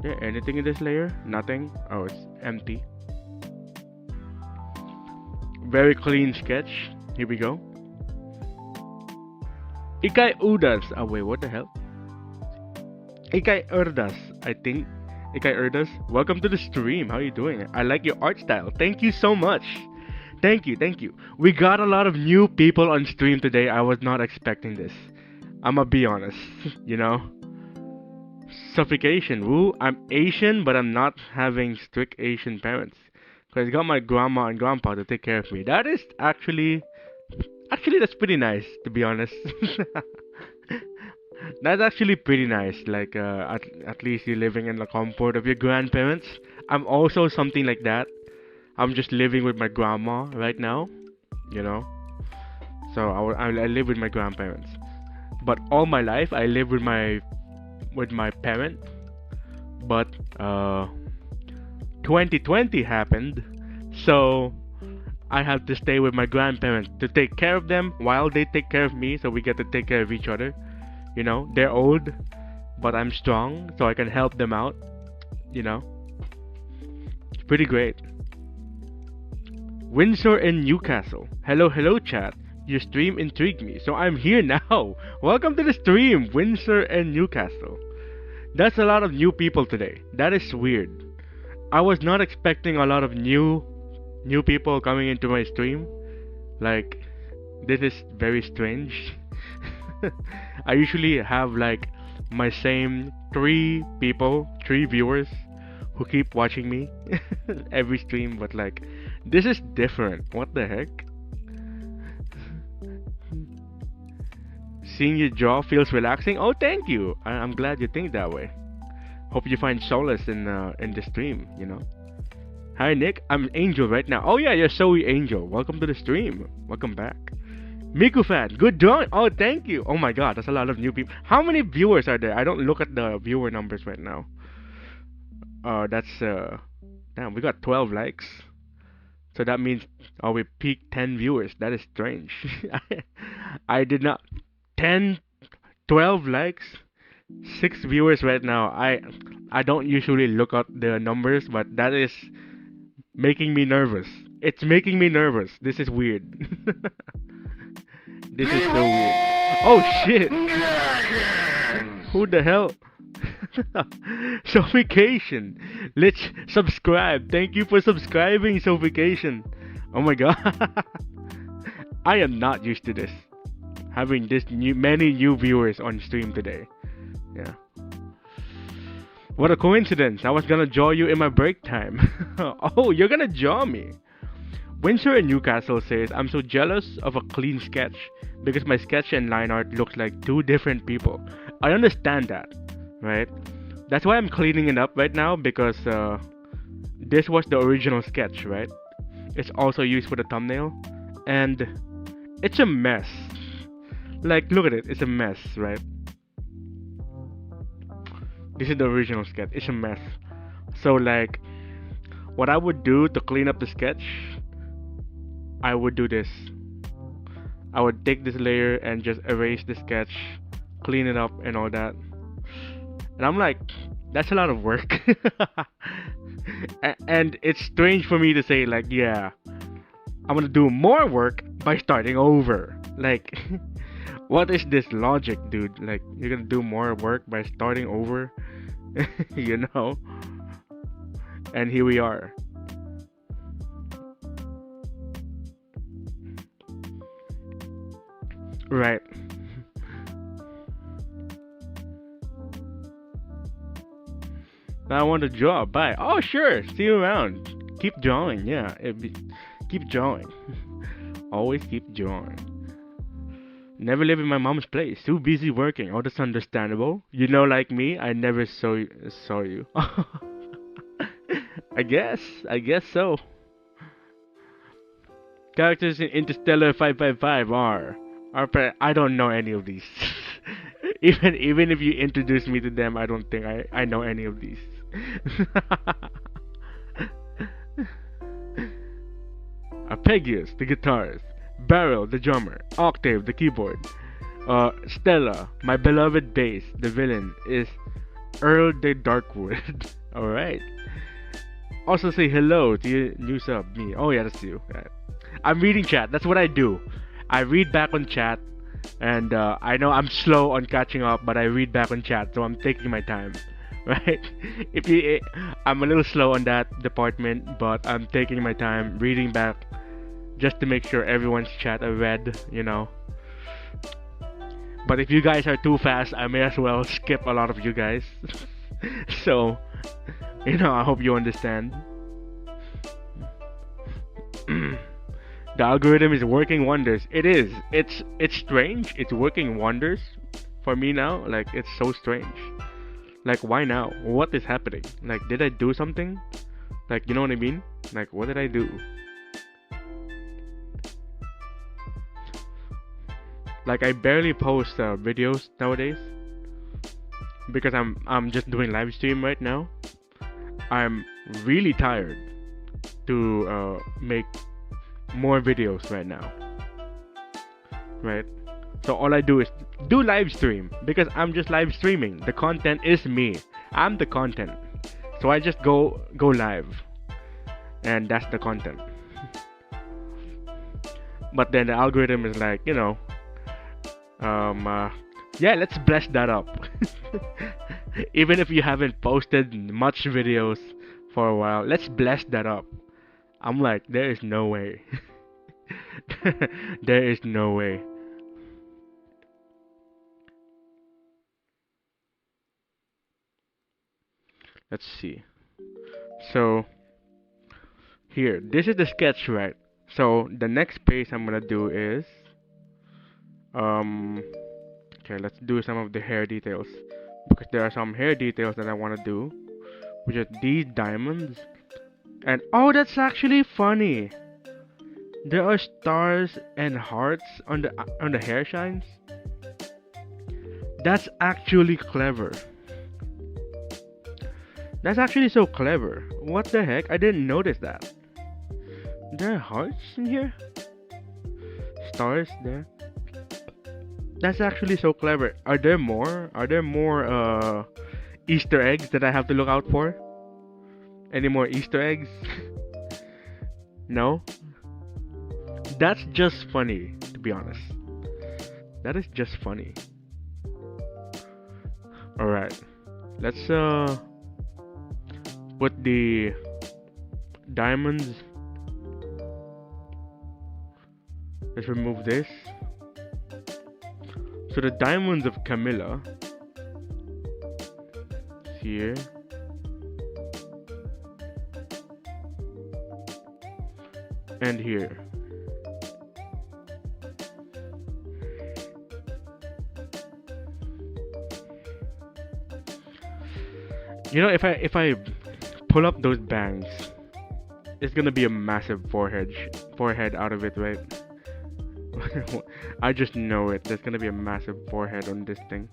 Yeah, anything in this layer? Nothing? Oh, it's empty. Very clean sketch. Here we go. Ikay Udas. Oh wait, what the hell? Ikay Urdas, I think. Ikay Urdas. Welcome to the stream. How you doing? I like your art style. Thank you so much. Thank you, thank you. We got a lot of new people on stream today. I was not expecting this. I'ma be honest, you know. Suffocation. Woo, I'm Asian, but I'm not having strict Asian parents. Cause I got my grandma and grandpa to take care of me. That is actually that's pretty nice, to be honest. That's actually pretty nice. Like at least you're living in the comfort of your grandparents. I'm also something like that. I'm just living with my grandma right now, you know. So I live with my grandparents, but all my life I live with my parent. But 2020 happened, so I have to stay with my grandparents to take care of them while they take care of me. So we get to take care of each other. You know, they're old, but I'm strong, so I can help them out. You know, it's pretty great. Windsor and Newcastle. Hello, hello, chat. Your stream intrigued me, so I'm here now. Welcome to the stream, Windsor and Newcastle. That's a lot of new people today. That is weird. I was not expecting a lot of new people coming into my stream. Like, this is very strange. I usually have like my same 3 viewers who keep watching me every stream, but like this is different. What the heck? Seeing your jaw feels relaxing. Oh, thank you. I'm glad you think that way. Hope you find solace in the stream. You know. Hi Nick, I'm Angel right now. Oh yeah, you're Zoe Angel. Welcome to the stream. Welcome back. Miku fan, good drawing. Oh, thank you. Oh my god, that's a lot of new people. How many viewers are there? I don't look at the viewer numbers right now. That's damn, we got 12 likes. So that means we peaked 10 viewers. That is strange. I did not 10 12 likes, 6 viewers right now. I don't usually look at the numbers, but that is making me nervous. It's making me nervous. This is weird. This is so weird. Oh shit! Who the hell? Suffocation. Let's subscribe. Thank you for subscribing, Suffocation. Oh my god. I am not used to this. Having many new viewers on stream today. Yeah. What a coincidence. I was gonna jaw you in my break time. Oh, you're gonna jaw me. Windsor and Newcastle says, I'm so jealous of a clean sketch because my sketch and line art looks like 2 different people. I understand that, right? That's why I'm cleaning it up right now, because this was the original sketch, right? It's also used for the thumbnail, and it's a mess. Like, look at it, it's a mess, right? This is the original sketch, it's a mess. So like, what I would do to clean up the sketch, I would do this. I would take this layer and just erase the sketch, clean it up and all that. And I'm like, that's a lot of work. And it's strange for me to say like, yeah, I'm gonna do more work by starting over. Like, what is this logic, dude? Like, you're gonna do more work by starting over? You know? And here we are. Right. I want to draw. Bye. Oh, sure. See you around. Keep drawing. Yeah. Keep drawing. Always keep drawing. Never live in my mom's place. Too busy working. Oh, that's understandable. You know, like me, I never saw you. I guess so. Characters in Interstellar 555 are I don't know any of these. even if you introduce me to them, I don't think I know any of these. Arpeggios, the guitarist. Barrel, the drummer. Octave, the keyboard. Stella, my beloved bass, the villain, is Earl the Darkwood. Alright. Also say hello to your new sub, me. Oh yeah, that's you. Right. I'm reading chat. That's what I do. I read back on chat, and I know I'm slow on catching up, but I read back on chat, so I'm taking my time. Right? I'm a little slow on that department, but I'm taking my time reading back just to make sure everyone's chat I read, you know. But if you guys are too fast, I may as well skip a lot of you guys. So, you know, I hope you understand. The algorithm is working wonders. It is. It's strange. It's working wonders for me now. Like, it's so strange. Like, why now? What is happening? Like, did I do something? Like, you know what I mean? Like, what did I do? Like, I barely post videos nowadays because I'm just doing live stream right now. I'm really tired to make more videos right now, right? So all I do is do live stream because I'm just live streaming. The content is me. I'm the content. So I just go live, and that's the content. But then the algorithm is like, you know, yeah, let's bless that up. Even if you haven't posted much videos for a while, let's bless that up. I'm like, there is no way. There is no way. Let's see. So here, this is the sketch, right? So the next page I'm gonna do is okay, let's do some of the hair details because there are some hair details that I want to do, which are these diamonds. And oh, that's actually funny. There are stars and hearts on the hair shines. That's actually clever. That's actually so clever. What the heck? I didn't notice that. There are hearts in here? Stars there? That's actually so clever. Are there more? Are there more Easter eggs that I have to look out for? Any more Easter eggs? No? That's just funny, to be honest. That is just funny. Alright. Let's put the diamonds. Let's remove this. So the diamonds of Camilla here. And here. You know, if I pull up those bangs, it's gonna be a massive forehead out of it, right? I just know it. There's gonna be a massive forehead on this thing.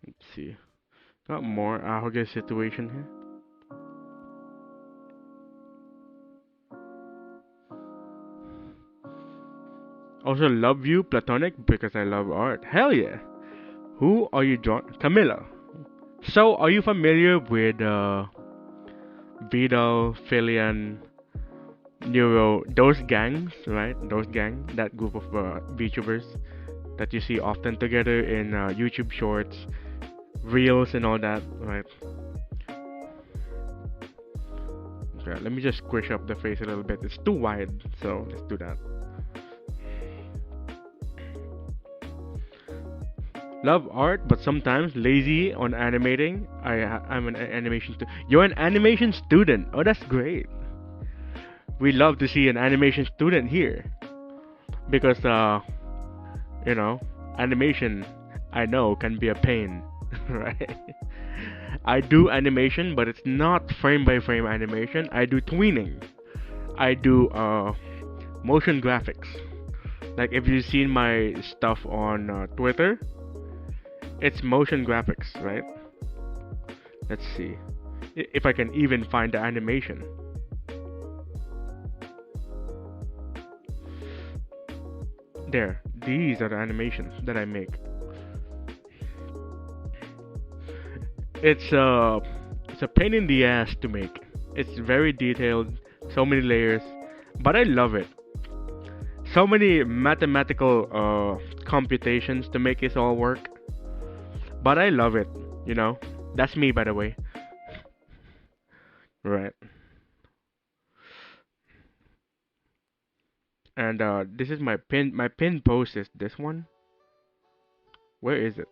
Let's see. Got more Ahoge situation here. Also love you, Platonic, because I love art. Hell yeah. Who are you drawing? Camilla. So, are you familiar with Vidal, Filian, Neuro, those gangs, right? Those gang, that group of VTubers that you see often together in YouTube shorts, reels and all that, right? Okay, let me just squish up the face a little bit. It's too wide, so let's do that. Love art, but sometimes lazy on animating. I'm an animation student. You're an animation student. Oh, that's great. We love to see an animation student here because you know, animation I know can be a pain, right? I do animation, but it's not frame by frame animation. I do tweening. I do motion graphics. Like if you've seen my stuff on Twitter, it's motion graphics, right? Let's see if I can even find the animation. There, these are the animations that I make. It's it's a pain in the ass to make. It's very detailed, so many layers, but I love it. So many mathematical computations to make this all work, but I love it. You know, that's me, by the way. Right. And this is my pin. My pin post is this one. Where is it?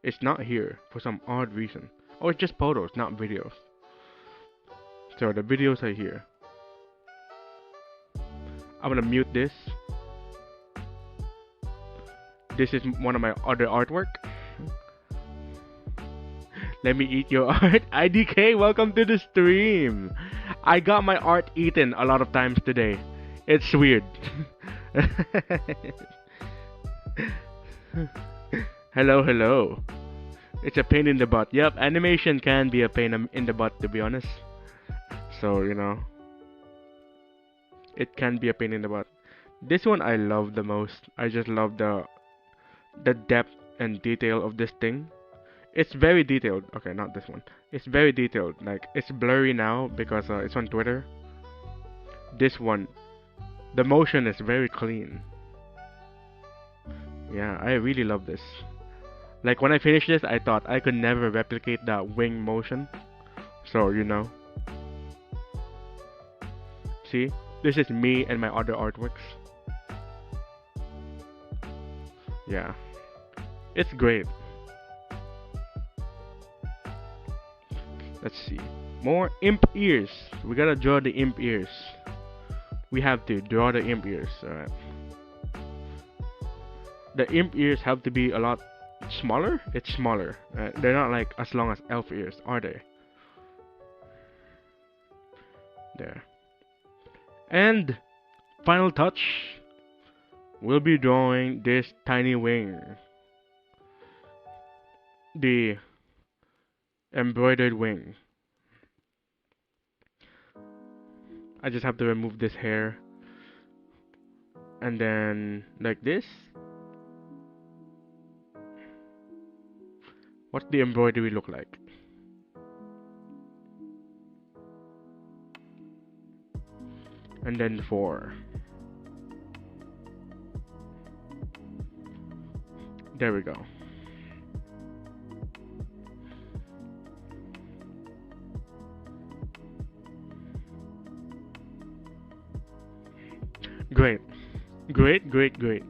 It's not here for some odd reason. Oh, it's just photos, not videos. So the videos are here. I'm gonna mute this. This is one of my other artwork. Let me eat your art. IDK, welcome to the stream. I got my art eaten a lot of times today. It's weird. Hello, hello. It's a pain in the butt. Yep, animation can be a pain in the butt, to be honest. So, you know, it can be a pain in the butt. This one I love the most. I just love the depth and detail of this thing. It's very detailed. Okay, not this one. It's very detailed. Like, it's blurry now because it's on Twitter. This one, the motion is very clean. Yeah, I really love this. Like, when I finished this, I thought I could never replicate that wing motion. So, you know. See? This is me and my other artworks. Yeah. It's great. Let's see. More imp ears. We gotta draw the imp ears. We have to draw the imp ears. Alright. The imp ears have to be a lot smaller. It's smaller. They're not like as long as elf ears, are they? There. And final touch. We'll be drawing this tiny wing. The embroidered wing. I just have to remove this hair. And then like this. What's the embroidery look like? And then 4. There we go. Great. Great.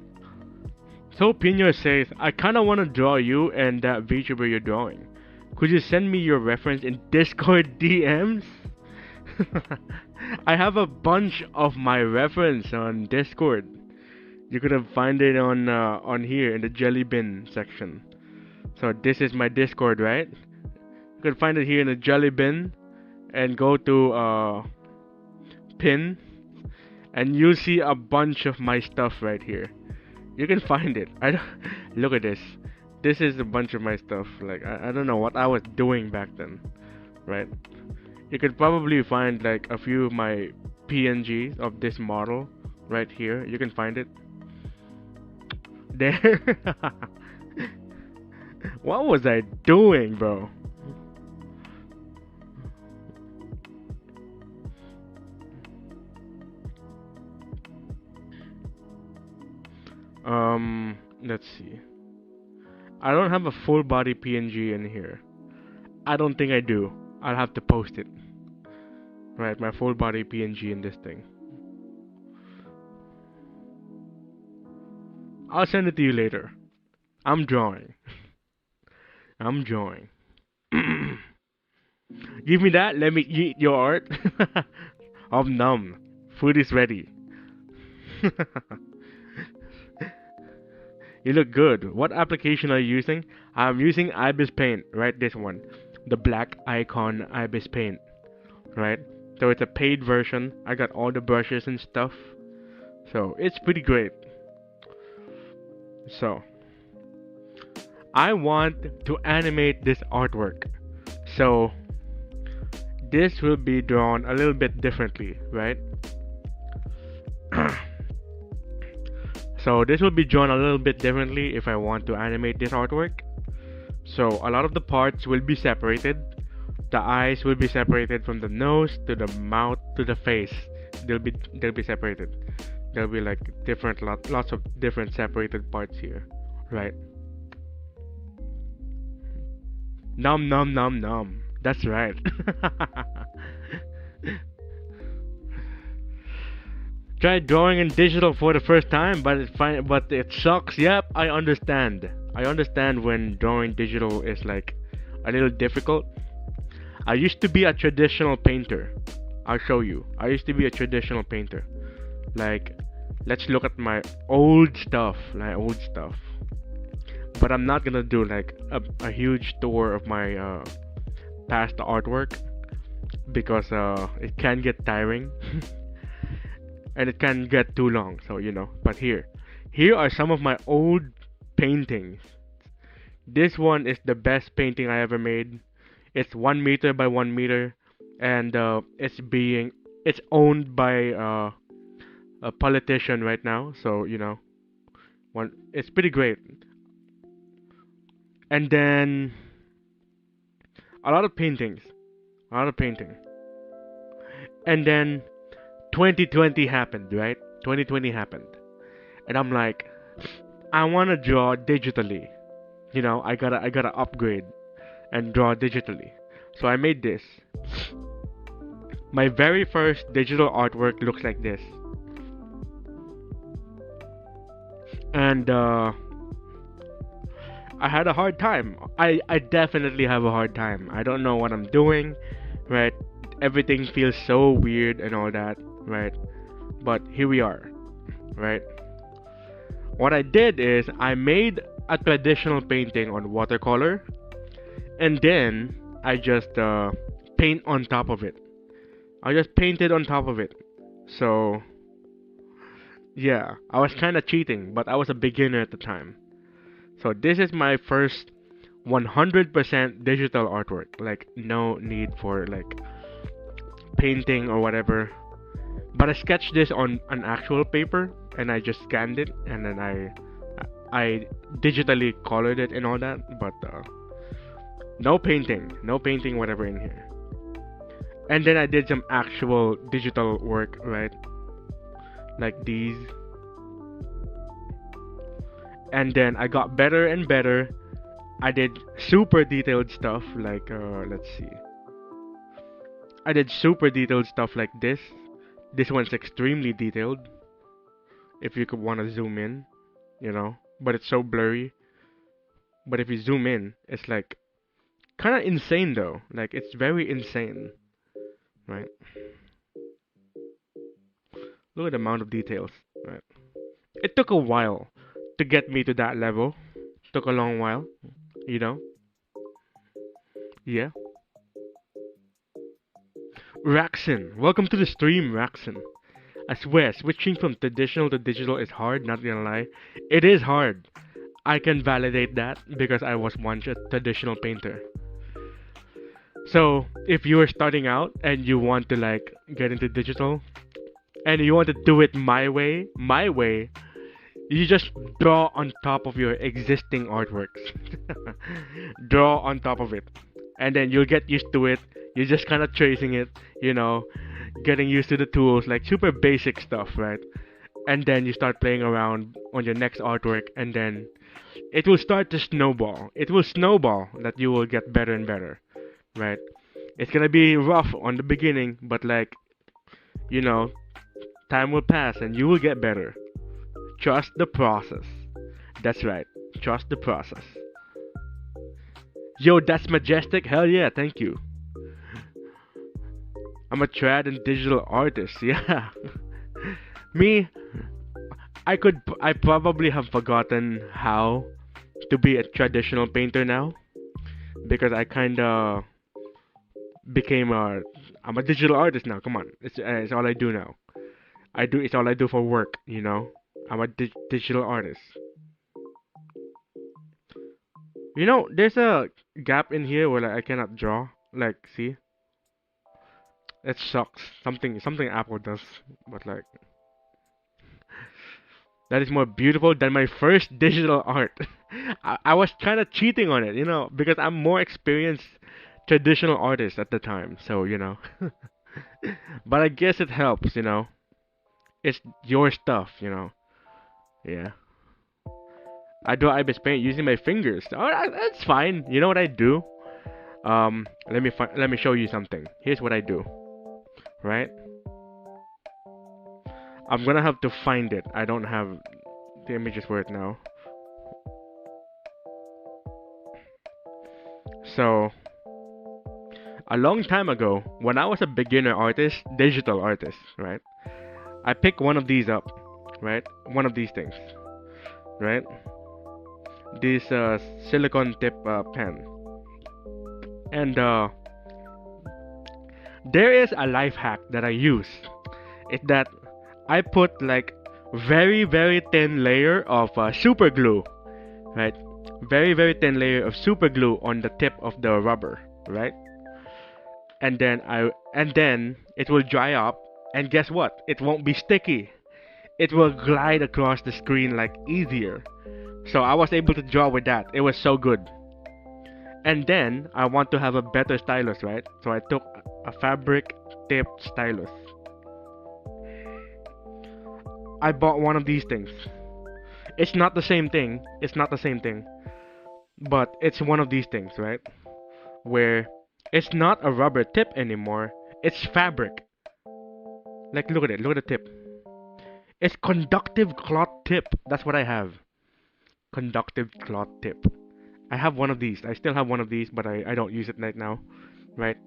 So Pino says, I kinda wanna draw you and that VTuber you're drawing. Could you send me your reference in Discord DMs? I have a bunch of my reference on Discord. You could have find it on here in the jelly bin section. So this is my Discord, right? You could find it here in the jelly bin and go to pin and you see a bunch of my stuff right here. You can find it. Look at this. This is a bunch of my stuff. Like I don't know what I was doing back then, right? You could probably find like a few of my PNGs of this model right here. You can find it there. What was I doing, bro? Let's see. I don't have a full body PNG in here. I don't think I do. I'll have to post it. Right, my full body PNG in this thing. I'll send it to you later. I'm drawing. I'm drawing. Give me that. Let me eat your art. I'm numb. Food is ready. You look good. What application are you using? I'm using Ibispaint, right? This one. The black icon Ibispaint, right? So it's a paid version. I got all the brushes and stuff. So it's pretty great. So I want to animate this artwork. So this will be drawn a little bit differently, right? So this will be drawn a little bit differently if I want to animate this artwork. So a lot of the parts will be separated. The eyes will be separated from the nose to the mouth to the face. They'll be separated. There'll be like lots of different separated parts here, right? Nom nom nom nom. That's right. Tried drawing in digital for the first time, but it's fine. But it sucks. Yep, I understand. I understand when drawing digital is like a little difficult. I used to be a traditional painter. I'll show you. I used to be a traditional painter. Like, let's look at my old stuff. But I'm not gonna do like a huge tour of my past artwork because it can get tiring and it can get too long. So But here are some of my old paintings. This one is the best painting I ever made. It's 1 meter by 1 meter, and it's owned by a politician right now. So it's pretty great. And then a lot of paintings, a lot of painting. And then 2020 happened, right? 2020 happened, and I'm like, I want to draw digitally. I gotta upgrade and draw digitally. So I made this. My very first digital artwork looks like this. And I had a hard time. I definitely have a hard time. I don't know what I'm doing, right? Everything feels so weird and all that, right? But here we are, right? What I did is I made a traditional painting on watercolor, and then I just paint on top of it. I just painted on top of it. So yeah, I was kind of cheating, but I was a beginner at the time. So this is my first 100% digital artwork. Like no need for like painting or whatever. But I sketched this on an actual paper and I just scanned it and then I digitally colored it and all that. But no painting whatever in here. And then I did some actual digital work, right? Like these. And then I got better and better. I did super detailed stuff like let's see. I did super detailed stuff like this. This one's extremely detailed. If you could want to zoom in, but it's so blurry. But if you zoom in, it's like kind of insane though. Like it's very insane, right? Look at the amount of details, right? It took a while to get me to that level. Took a long while, you know? Yeah. Raxon, welcome to the stream, Raxon. I swear, switching from traditional to digital is hard, not gonna lie. It is hard. I can validate that because I was once a traditional painter. So, if you are starting out and you want to like get into digital and you want to do it my way, you just draw on top of your existing artworks. Draw on top of it. And then you'll get used to it. You're just kind of tracing it, getting used to the tools, like super basic stuff, right? And then you start playing around on your next artwork, and then it will start to snowball. It will snowball that you will get better and better, right? It's gonna be rough on the beginning, but like, time will pass and you will get better. Trust the process. That's right. Trust the process. Yo, that's majestic. Hell yeah, thank you. I'm a trad and digital artist. Yeah. Me, I probably have forgotten how to be a traditional painter now because I kinda became I'm a digital artist now. Come on, it's all I do now. It's all I do for work. I'm a digital artist. There's a gap in here where like, I cannot draw. Like, see? It sucks. Something Apple does, but like, that is more beautiful than my first digital art. I was kind of cheating on it, you know, because I'm more experienced traditional artist at the time. So, you know. But I guess it helps, you know. It's your stuff, you know. Yeah. I do Ibispaint using my fingers. Oh, that's fine. You know what I do? Let me show you something. Here's what I do. Right? I'm gonna have to find it. I don't have the images for it now. So, a long time ago, when I was a beginner artist, digital artist, right? I picked one of these up, right? One of these things, right? This silicone tip pen. And there is a life hack that I use. It's that I put like very thin layer of super glue, right? Very thin layer of super glue on the tip of the rubber, right? And then it will dry up, and guess what? It won't be sticky. It will glide across the screen like easier. So I was able to draw with that. It was so good. And then I want to have a better stylus, right? So I took a fabric tipped stylus. I bought one of these things. It's not the same thing. It's not the same thing. But it's one of these things, right? Where it's not a rubber tip anymore. It's fabric. Like, look at it. Look at the tip. It's conductive cloth tip. That's what I have. Conductive cloth tip. I have one of these. I still have one of these, but I don't use it right now. Right?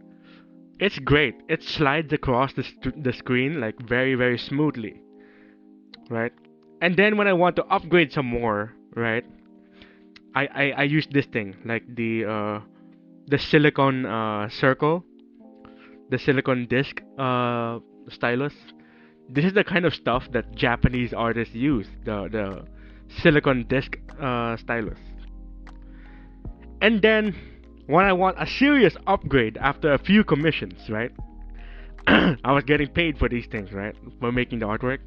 It's great. It slides across the screen like very smoothly. Right? And then when I want to upgrade some more, right? I use this thing, like the silicone circle, the silicone disc stylus. This is the kind of stuff that Japanese artists use, the silicone disc stylus. And then when I want a serious upgrade after a few commissions, right? I was getting paid for these things, right? For making the artwork.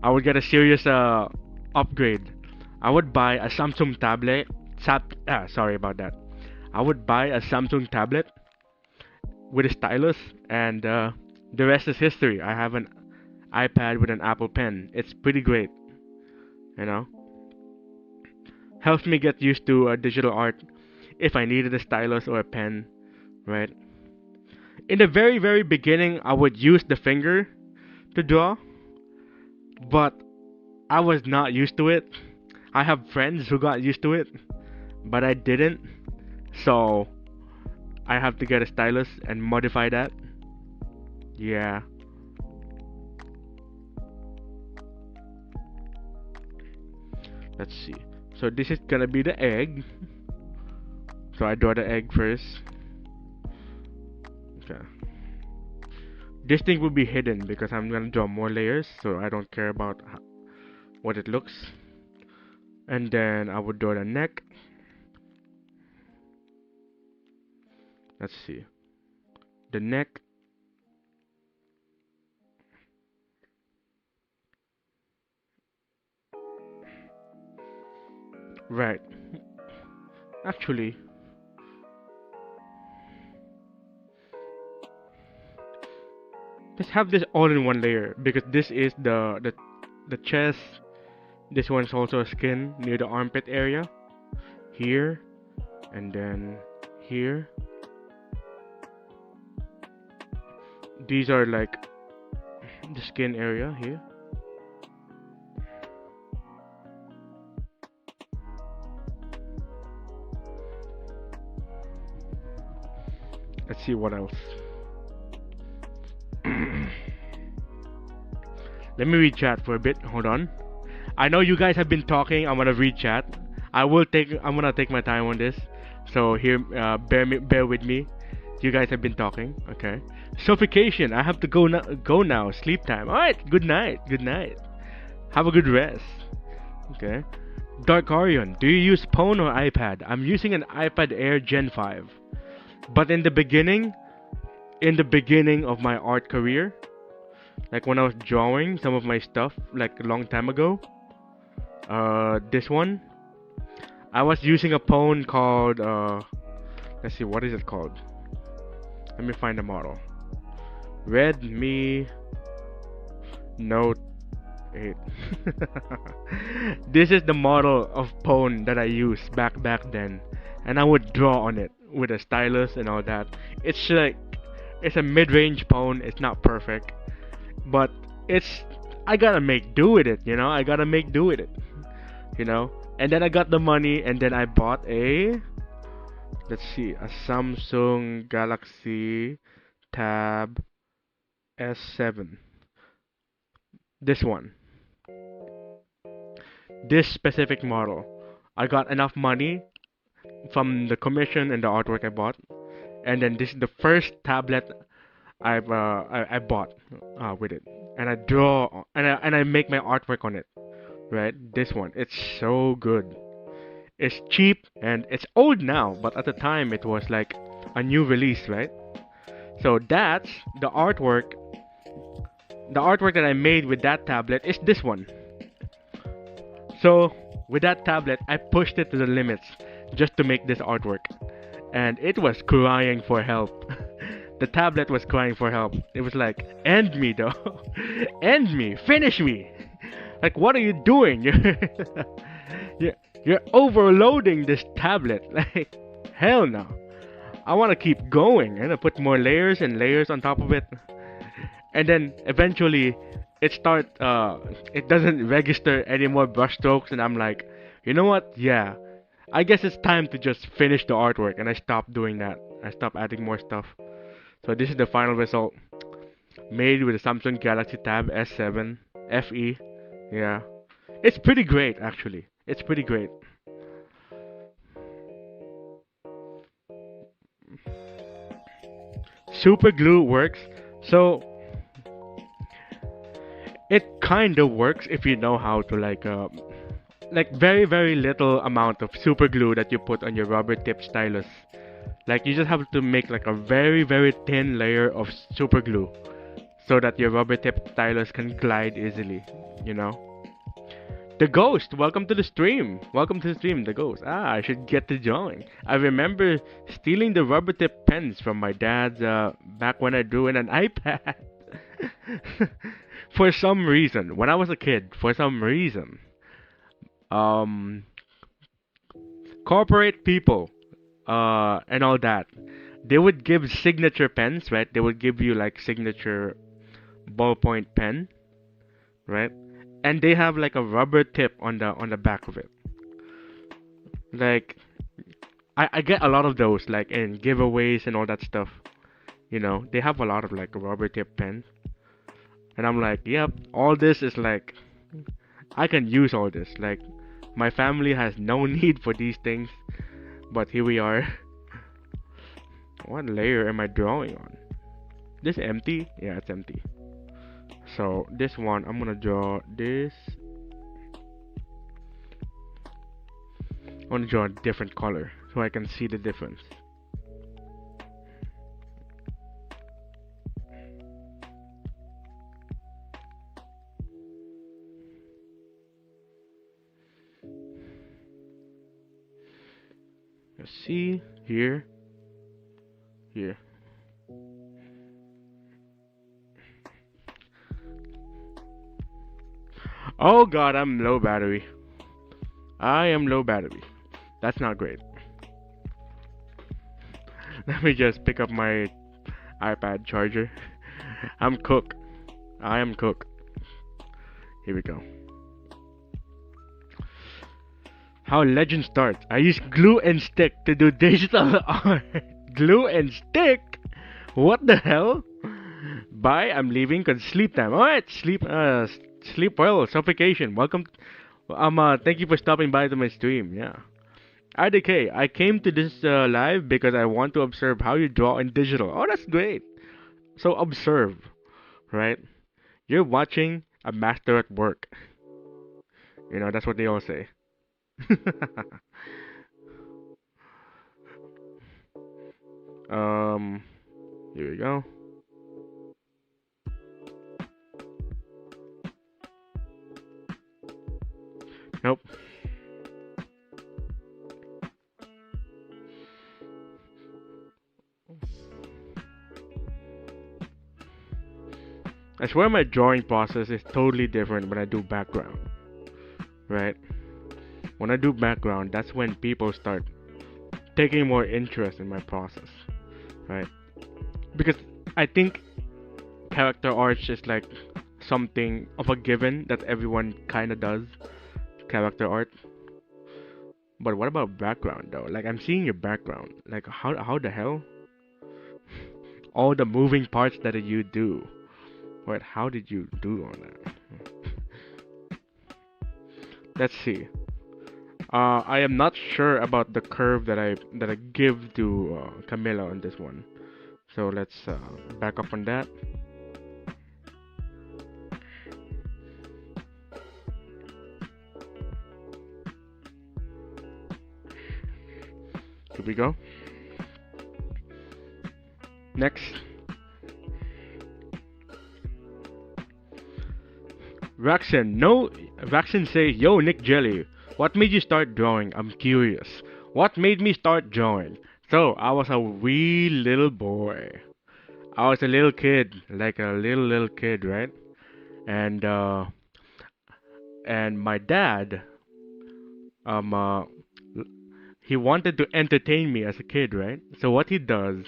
I would get a serious upgrade. I would buy a Samsung tablet. Sorry about that. I would buy a Samsung tablet with a stylus, and the rest is history. I have an iPad with an Apple Pen. It's pretty great, you know. Helps me get used to digital art if I needed a stylus or a pen, right? In the very beginning, I would use the finger to draw, but I was not used to it. I have friends who got used to it, but I didn't. So I have to get a stylus and modify that. Yeah. Let's see. So this is gonna be the egg. So I draw the egg first. Okay. This thing will be hidden because I'm gonna draw more layers, so I don't care about what it looks. And then I would draw the neck. Let's see. The neck. Right. Actually, let's have this all in one layer because this is the chest. This one's also a skin near the armpit area. Here, and then here. These are like the skin area here. Let's see what else. Let me read chat for a bit. Hold on. I know you guys have been talking. I'm gonna read chat. I'm gonna take my time on this. So here, bear with me. You guys have been talking. Okay. Suffocation. I have to go now. Sleep time. All right. Good night. Good night. Have a good rest. Okay. Dark Orion. Do you use phone or iPad? I'm using an iPad Air Gen 5. But in the beginning of my art career, like when I was drawing some of my stuff like a long time ago, This one, I was using a phone called let's see, what is it called? Let me find the model. Redmi Note 8. This is the model of phone that I used back then, and I would draw on it with a stylus and all that. It's like it's a mid-range phone. It's not perfect, but it's I gotta make do with it. I gotta make do with it. And then I got the money, and then I bought a let's see, a Samsung Galaxy Tab S7. This one. This specific model. I got enough money from the commission and the artwork I bought, and then this is the first tablet I bought with it, and I draw and I make my artwork on it. Right, this one. It's so good. It's cheap and it's old now, but at the time it was like a new release, right? So that's the artwork. The artwork that I made with that tablet is this one. So with that tablet, I pushed it to the limits just to make this artwork, and it was crying for help. The tablet was crying for help. It was like, end me though, end me, finish me. Like, what are you doing? You're overloading this tablet. Like, hell no. I want to keep going and I put more layers and layers on top of it. And then eventually it doesn't register any more brush strokes, and I'm like, you know what? Yeah, I guess it's time to just finish the artwork, and I stopped doing that. I stopped adding more stuff. So this is the final result, made with the Samsung Galaxy Tab S7 FE. Yeah, it's pretty great actually. It's pretty great. Super glue works. So it kind of works if you know how to like very little amount of super glue that you put on your rubber tip stylus. Like you just have to make like a very thin layer of super glue so that your rubber tip stylus can glide easily, you know. The Ghost, welcome to the stream. Welcome to the stream, The Ghost. I should get to drawing. I remember stealing the rubber tip pens from my dad's back when I drew in an iPad. For some reason, when I was a kid, for some reason, um, corporate people, and all that, they would give signature pens, right? They would give you like signature ballpoint pen, right? And they have like a rubber tip on the back of it. Like I get a lot of those like in giveaways and all that stuff. They have a lot of like rubber tip pens. And I'm like, yep, all this is like I can use all this. Like my family has no need for these things, but here we are. What layer am I drawing on? This empty? Yeah, it's empty. So this one, I'm gonna draw this. I want to draw a different color so I can see the difference. Let's see here. Oh god, I'm low battery. I am low battery. That's not great. Let me just pick up my iPad charger. I'm cooked. I am cooked. Here we go. How legend starts. I use glue and stick to do digital art. Glue and stick? What the hell? Bye, I'm leaving cause sleep time. Alright, sleep well, suffocation. Welcome. Thank you for stopping by to my stream. Yeah. IDK, I came to this live because I want to observe how you draw in digital. Oh, that's great. So observe, right? You're watching a master at work. That's what they all say. Here we go. Nope. I swear my drawing process is totally different when I do background, right? When I do background, that's when people start taking more interest in my process, right? Because I think character art is like something of a given that everyone kind of does, character art. But what about background though? Like I'm seeing your background. Like how the hell? All the moving parts that you do. What? How did you do all that? Let's see. I am not sure about the curve that I give to Camilla on this one. So let's back up on that. Here we go. Next. Vaccine say, yo NicJellie, what made you start drawing? I'm curious. What made me start drawing? So I was a wee little boy. I was a little kid, like a little kid, right? And my dad, um, uh, he wanted to entertain me as a kid, right? So what he does,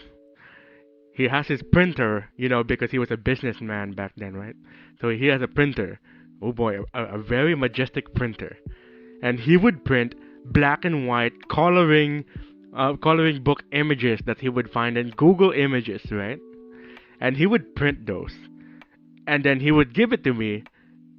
he has his printer, because he was a businessman back then, right? So he has a printer. Oh boy, a very majestic printer. And he would print black and white coloring book images that he would find in Google Images, right? And he would print those. And then he would give it to me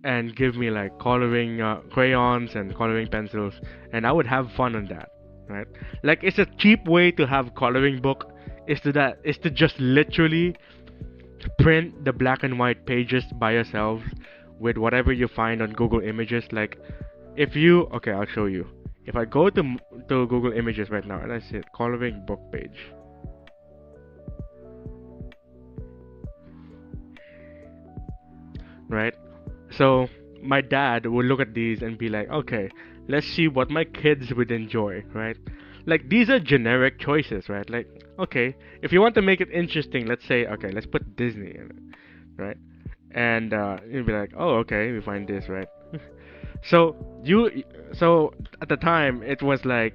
and give me like coloring crayons and coloring pencils, and I would have fun on that, right? Like it's a cheap way to have coloring book is to just literally print the black and white pages by yourself with whatever you find on Google Images. Like if you okay, I'll show you. If I go to Google Images right now and I say coloring book page, right? So my dad would look at these and be like, okay, let's see what my kids would enjoy, right? Like these are generic choices, right? Like, okay, if you want to make it interesting, let's say, okay, let's put Disney in it, right? And you'd be like, oh, okay, we find this, right? so so at the time it was like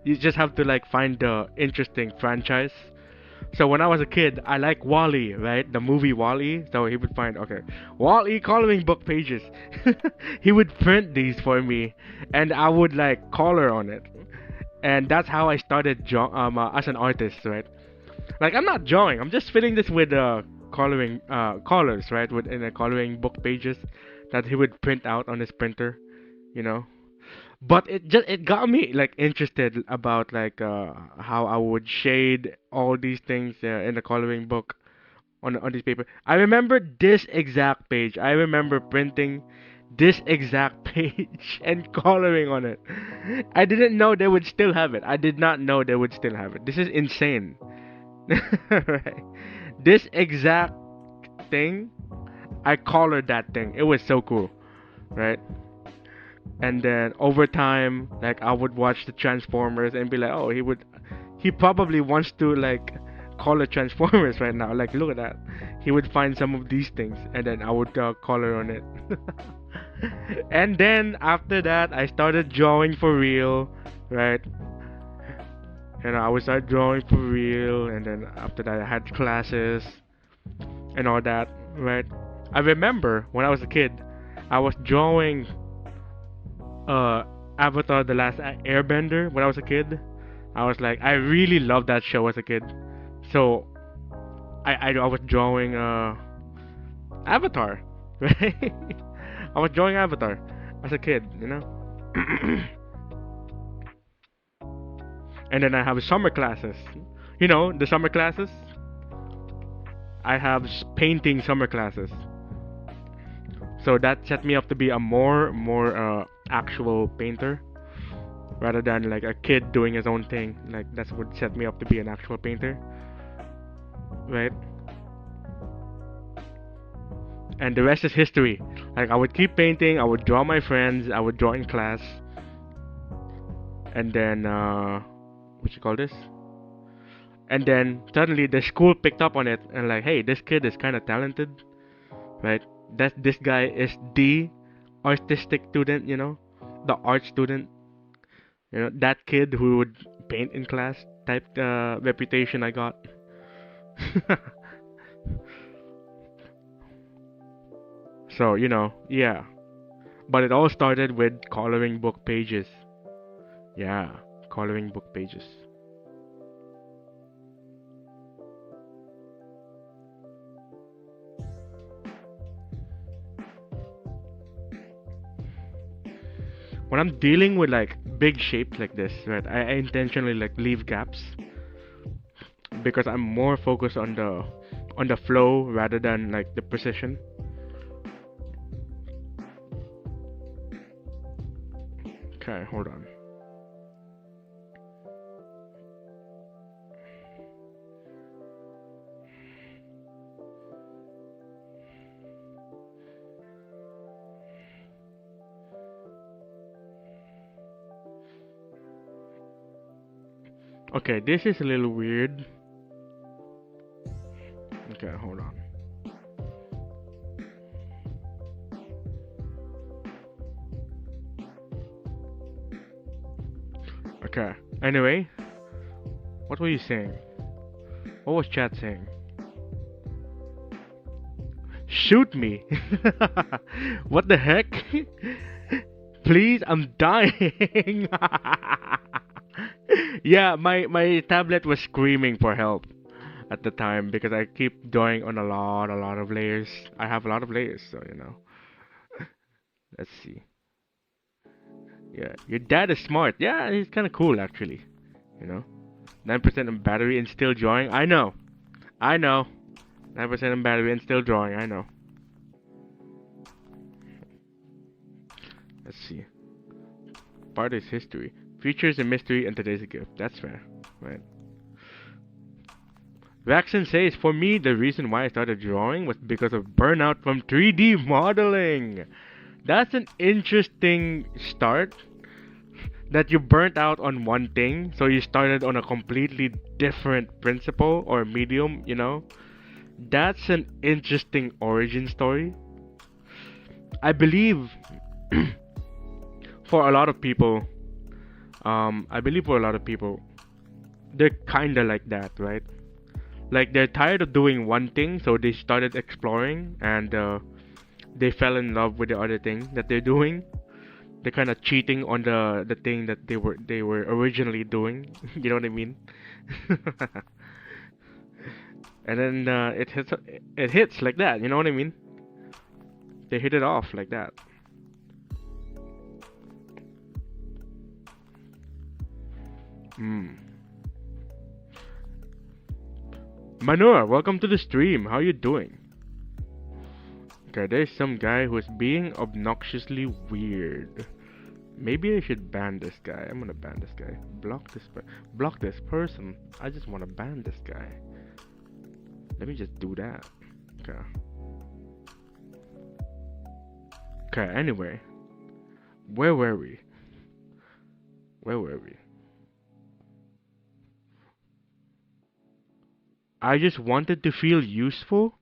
you just have to like find the interesting franchise. So when I was a kid, I like Wall-E, right? The movie Wall-E. So he would find, okay, Wall-E coloring book pages. He would print these for me, and I would like color on it. And that's how I started as an artist, right? Like I'm not drawing. I'm just filling this with coloring colors, right? With in the coloring book pages that he would print out on his printer, you know but it got me like interested about like how I would shade all these things in the coloring book on this paper. I remember this exact page. I remember printing this exact page and coloring on it. I didn't know they would still have it. I did not know they would still have it. This is insane. Right. This exact thing, I colored that thing. It was so cool, right? And then over time, like I would watch the Transformers and be like, oh, he probably wants to like color Transformers right now. Like look at that. He would find some of these things and then I would color on it. And then after that I started drawing for real, right? And I would start drawing for real, and then after that I had classes and all that, right? I remember when I was a kid, I was drawing Avatar: The Last Airbender when I was a kid. I was like, I really loved that show as a kid, so I was drawing Avatar, right? I was drawing Avatar as a kid. And then I have summer classes. The summer classes. I have painting summer classes. So that set me up to be a more actual painter rather than like a kid doing his own thing. Like that's what set me up to be an actual painter, right? and the rest is history. Like I would keep painting, I would draw my friends, I would draw in class, and then what you call this? And then suddenly the school picked up on it and like, hey, this kid is kind of talented, right? That this guy is the artistic student, you know, the art student, you know, that kid who would paint in class type reputation I got. So, you know, yeah. But it all started with coloring book pages. Yeah, coloring book pages. When I'm dealing with like big shapes like this, right, I intentionally like leave gaps because I'm more focused on the flow rather than like the precision. Okay, hold on. Okay, this is a little weird. Okay, hold on. Okay, anyway, what were you saying? What was chat saying? Shoot me! What the heck? Please, I'm dying! Yeah, my tablet was screaming for help at the time because I keep drawing on a lot of layers. I have a lot of layers, so you know. Let's see. Yeah, your dad is smart. Yeah, he's kind of cool actually. You know, 9% on battery and still drawing. I know. 9% on battery and still drawing. I know. Let's see. Part is history. Future is a mystery and today's a gift. That's fair, right? Vaxen says, for me, the reason why I started drawing was because of burnout from 3D modeling. That's an interesting start. That you burnt out on one thing, so you started on a completely different principle or medium, you know? That's an interesting origin story. I believe for a lot of people, they're kinda like that, right? Like they're tired of doing one thing, so they started exploring and they fell in love with the other thing that they're doing. They're kind of cheating on the thing that they were originally doing. You know what I mean? And then it hits like that. You know what I mean? They hit it off like that. Manur, welcome to the stream. How you doing? Okay, there's some guy who's being obnoxiously weird. Maybe I should ban this guy. I'm gonna ban this guy. Block this person. I just wanna ban this guy. Let me just do that. Okay. Okay, anyway. Where were we? I just wanted to feel useful?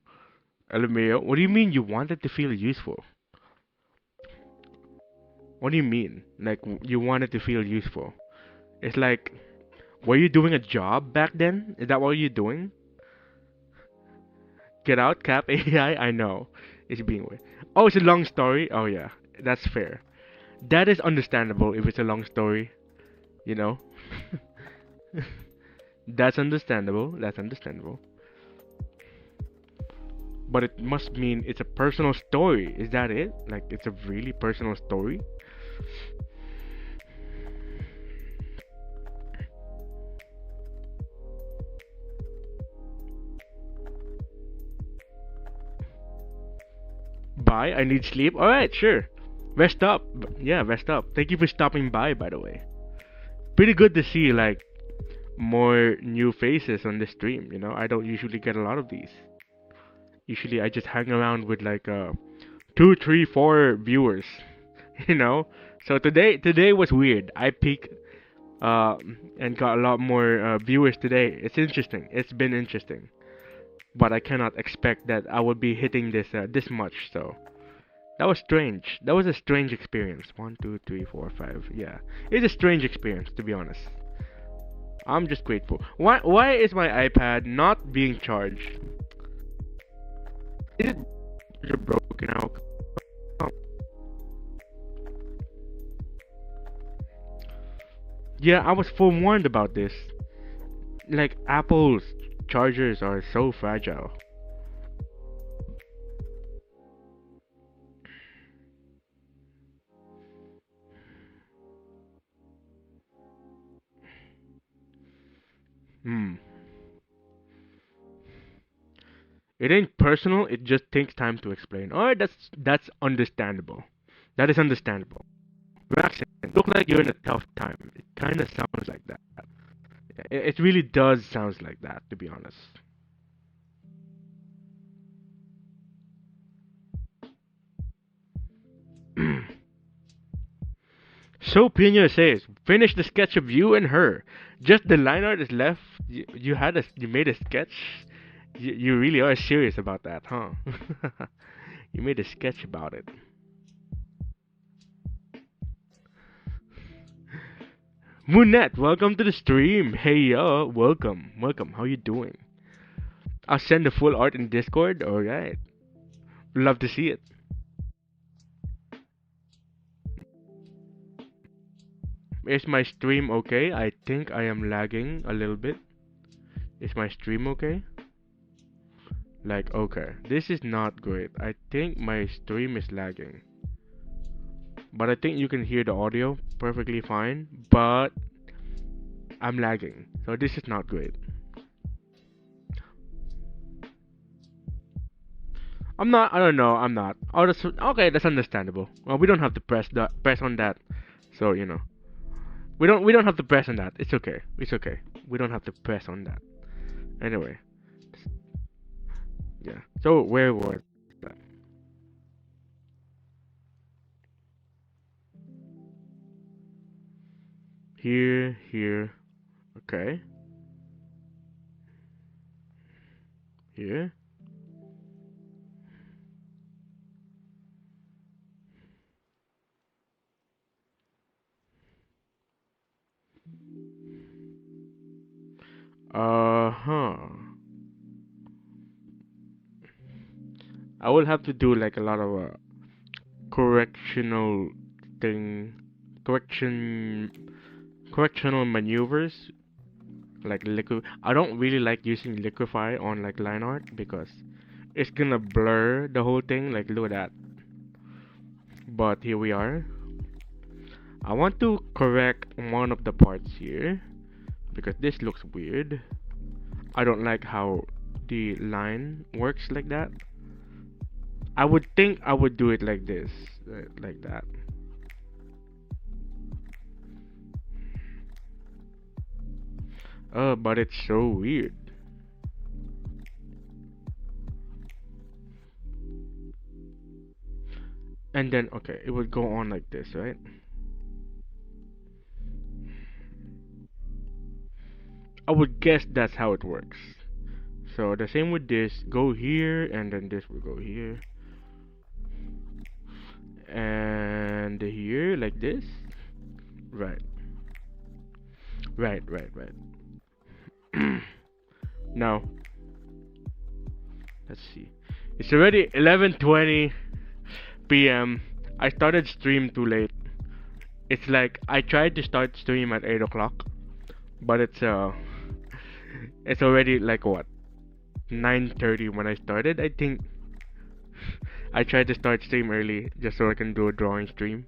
LMAO, what do you mean you wanted to feel useful? What do you mean? Like, you wanted to feel useful? It's like, were you doing a job back then? Is that what you're doing? Get out, Cap AI? I know. It's being weird. Oh, it's a long story? Oh, yeah. That's fair. That is understandable if it's a long story. You know? That's understandable. But it must mean it's a personal story. Is that it? Like, it's a really personal story? Bye, I need sleep. Alright, sure. Rest up. Yeah, rest up. Thank you for stopping by the way. Pretty good to see, like, more new faces on the stream, you know? I don't usually get a lot of these. Usually I just hang around with like two, three, four viewers, you know. So today was weird. I peaked and got a lot more viewers today. It's interesting. It's been interesting, but I cannot expect that I would be hitting this much. So that was strange. That was a strange experience. 1, 2, 3, 4, 5. Yeah, it's a strange experience to be honest. I'm just grateful. Why is my iPad not being charged? Is it broken out? Yeah, I was forewarned about this. Like Apple's chargers are so fragile. Hmm. It ain't personal. It just takes time to explain. Alright, that's understandable. That is understandable. Relaxing. Look like you're in a tough time. It kind of sounds like that. It really does sounds like that, to be honest. So Pino says, finish the sketch of you and her. Just the line art is left. You made a sketch. You really are serious about that, huh? You made a sketch about it. Moonette, welcome to the stream. Hey yo, welcome. How you doing? I'll send the full art in Discord. All right, love to see it. Is my stream okay? I think I am lagging a little bit. Is my stream okay? Like, okay, this is not great. I think my stream is lagging. But I think you can hear the audio perfectly fine. But I'm lagging. So this is not great. I'm not, I don't know, I'm not. Oh, that's, okay, that's understandable. Well, we don't have to press on that. So, you know. We don't have to press on that. It's okay. It's okay. We don't have to press on that. Anyway. Yeah. So where was that? Here. Okay. Here. Uh-huh. I will have to do like a lot of correctional thing correction correctional maneuvers like liquid. I don't really like using liquify on like line art because it's gonna blur the whole thing. Like look at that. But here we are. I want to correct one of the parts here because this looks weird. I don't like how the line works like that. I would think I would do it like this, like that. But it's so weird. And then, okay, it would go on like this, right? I would guess that's how it works. So the same with this, go here, and then this will go here. And here, like this. Right. Right. Now, let's see. It's already 11:20 p.m. I started stream too late. It's like I tried to start stream at 8 o'clock, but it's already like what 9:30 when I started. I think I tried to start stream early just so I can do a drawing stream,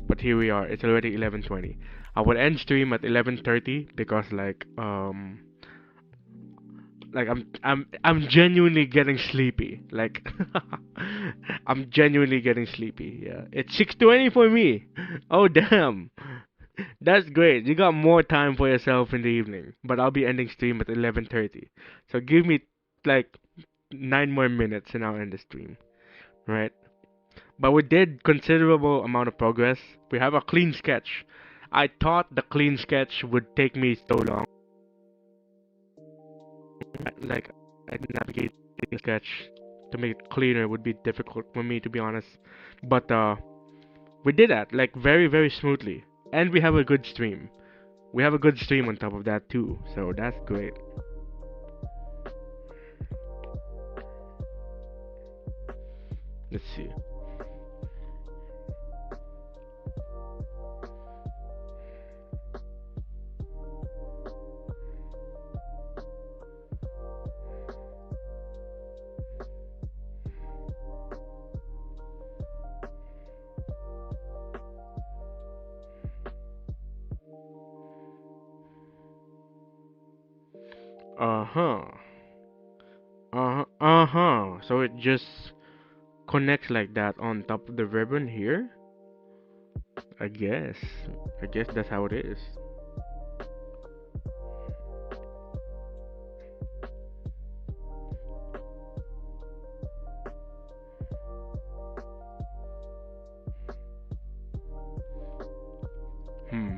but here we are. It's already 11:20. I would end stream at 11:30 because like I'm genuinely getting sleepy. Like I'm genuinely getting sleepy. Yeah, it's 6:20 for me. Oh damn, that's great. You got more time for yourself in the evening. But I'll be ending stream at 11:30. So give me like 9 more minutes and I'll end the stream, right? But we did considerable amount of progress. We have a clean sketch. I thought the clean sketch would take me so long. Like, I navigate the sketch to make it cleaner would be difficult for me, to be honest. But we did that like very, very smoothly, and we have a good stream. We have a good stream on top of that too, so that's great. Let's see. Uh-huh. So it just connects like that on top of the ribbon here? I guess. I guess that's how it is. Hmm.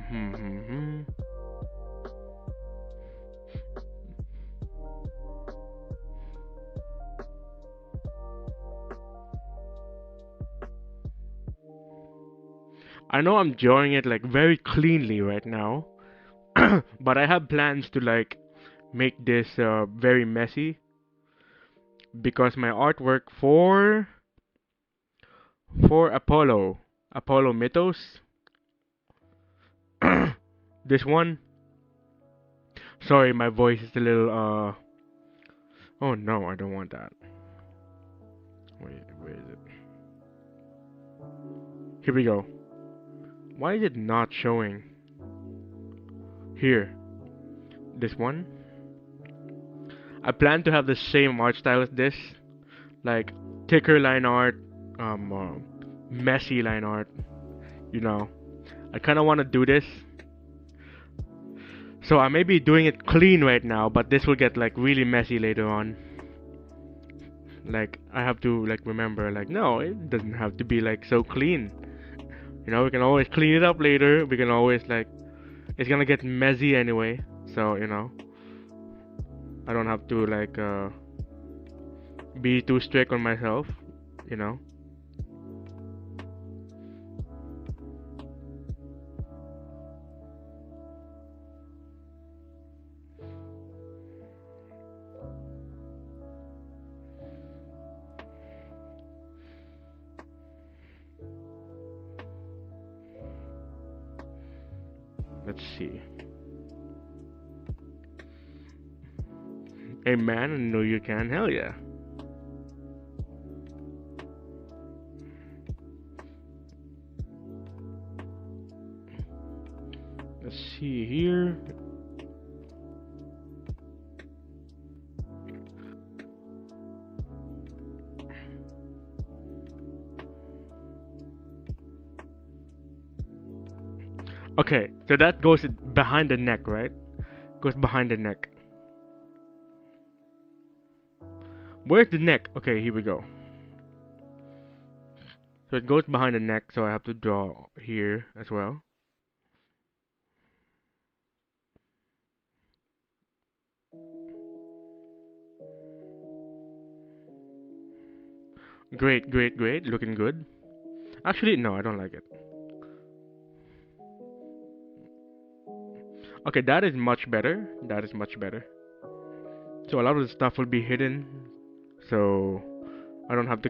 I know I'm drawing it like very cleanly right now, but I have plans to like make this very messy because my artwork for Apollo Mythos, this one. Sorry, my voice is a little Oh no, I don't want that. Wait, where is it? Here we go. Why is it not showing? Here. This one. I plan to have the same art style as this. Like thicker line art, messy line art. You know. I kinda wanna do this. So I may be doing it clean right now, but this will get like really messy later on. Like I have to like remember like no, it doesn't have to be like so clean. You know, we can always clean it up later. We can always like it's gonna get messy anyway. So, you know, I don't have to like be too strict on myself, you know. Let's see. Hey man, I know you can. Hell yeah. Let's see here. Okay, so that goes behind the neck, right? Goes behind the neck. Where's the neck? Okay, here we go. So it goes behind the neck, so I have to draw here as well. Great, great, great. Looking good. Actually, no, I don't like it. Okay, that is much better. That is much better. So a lot of the stuff will be hidden. So I don't have to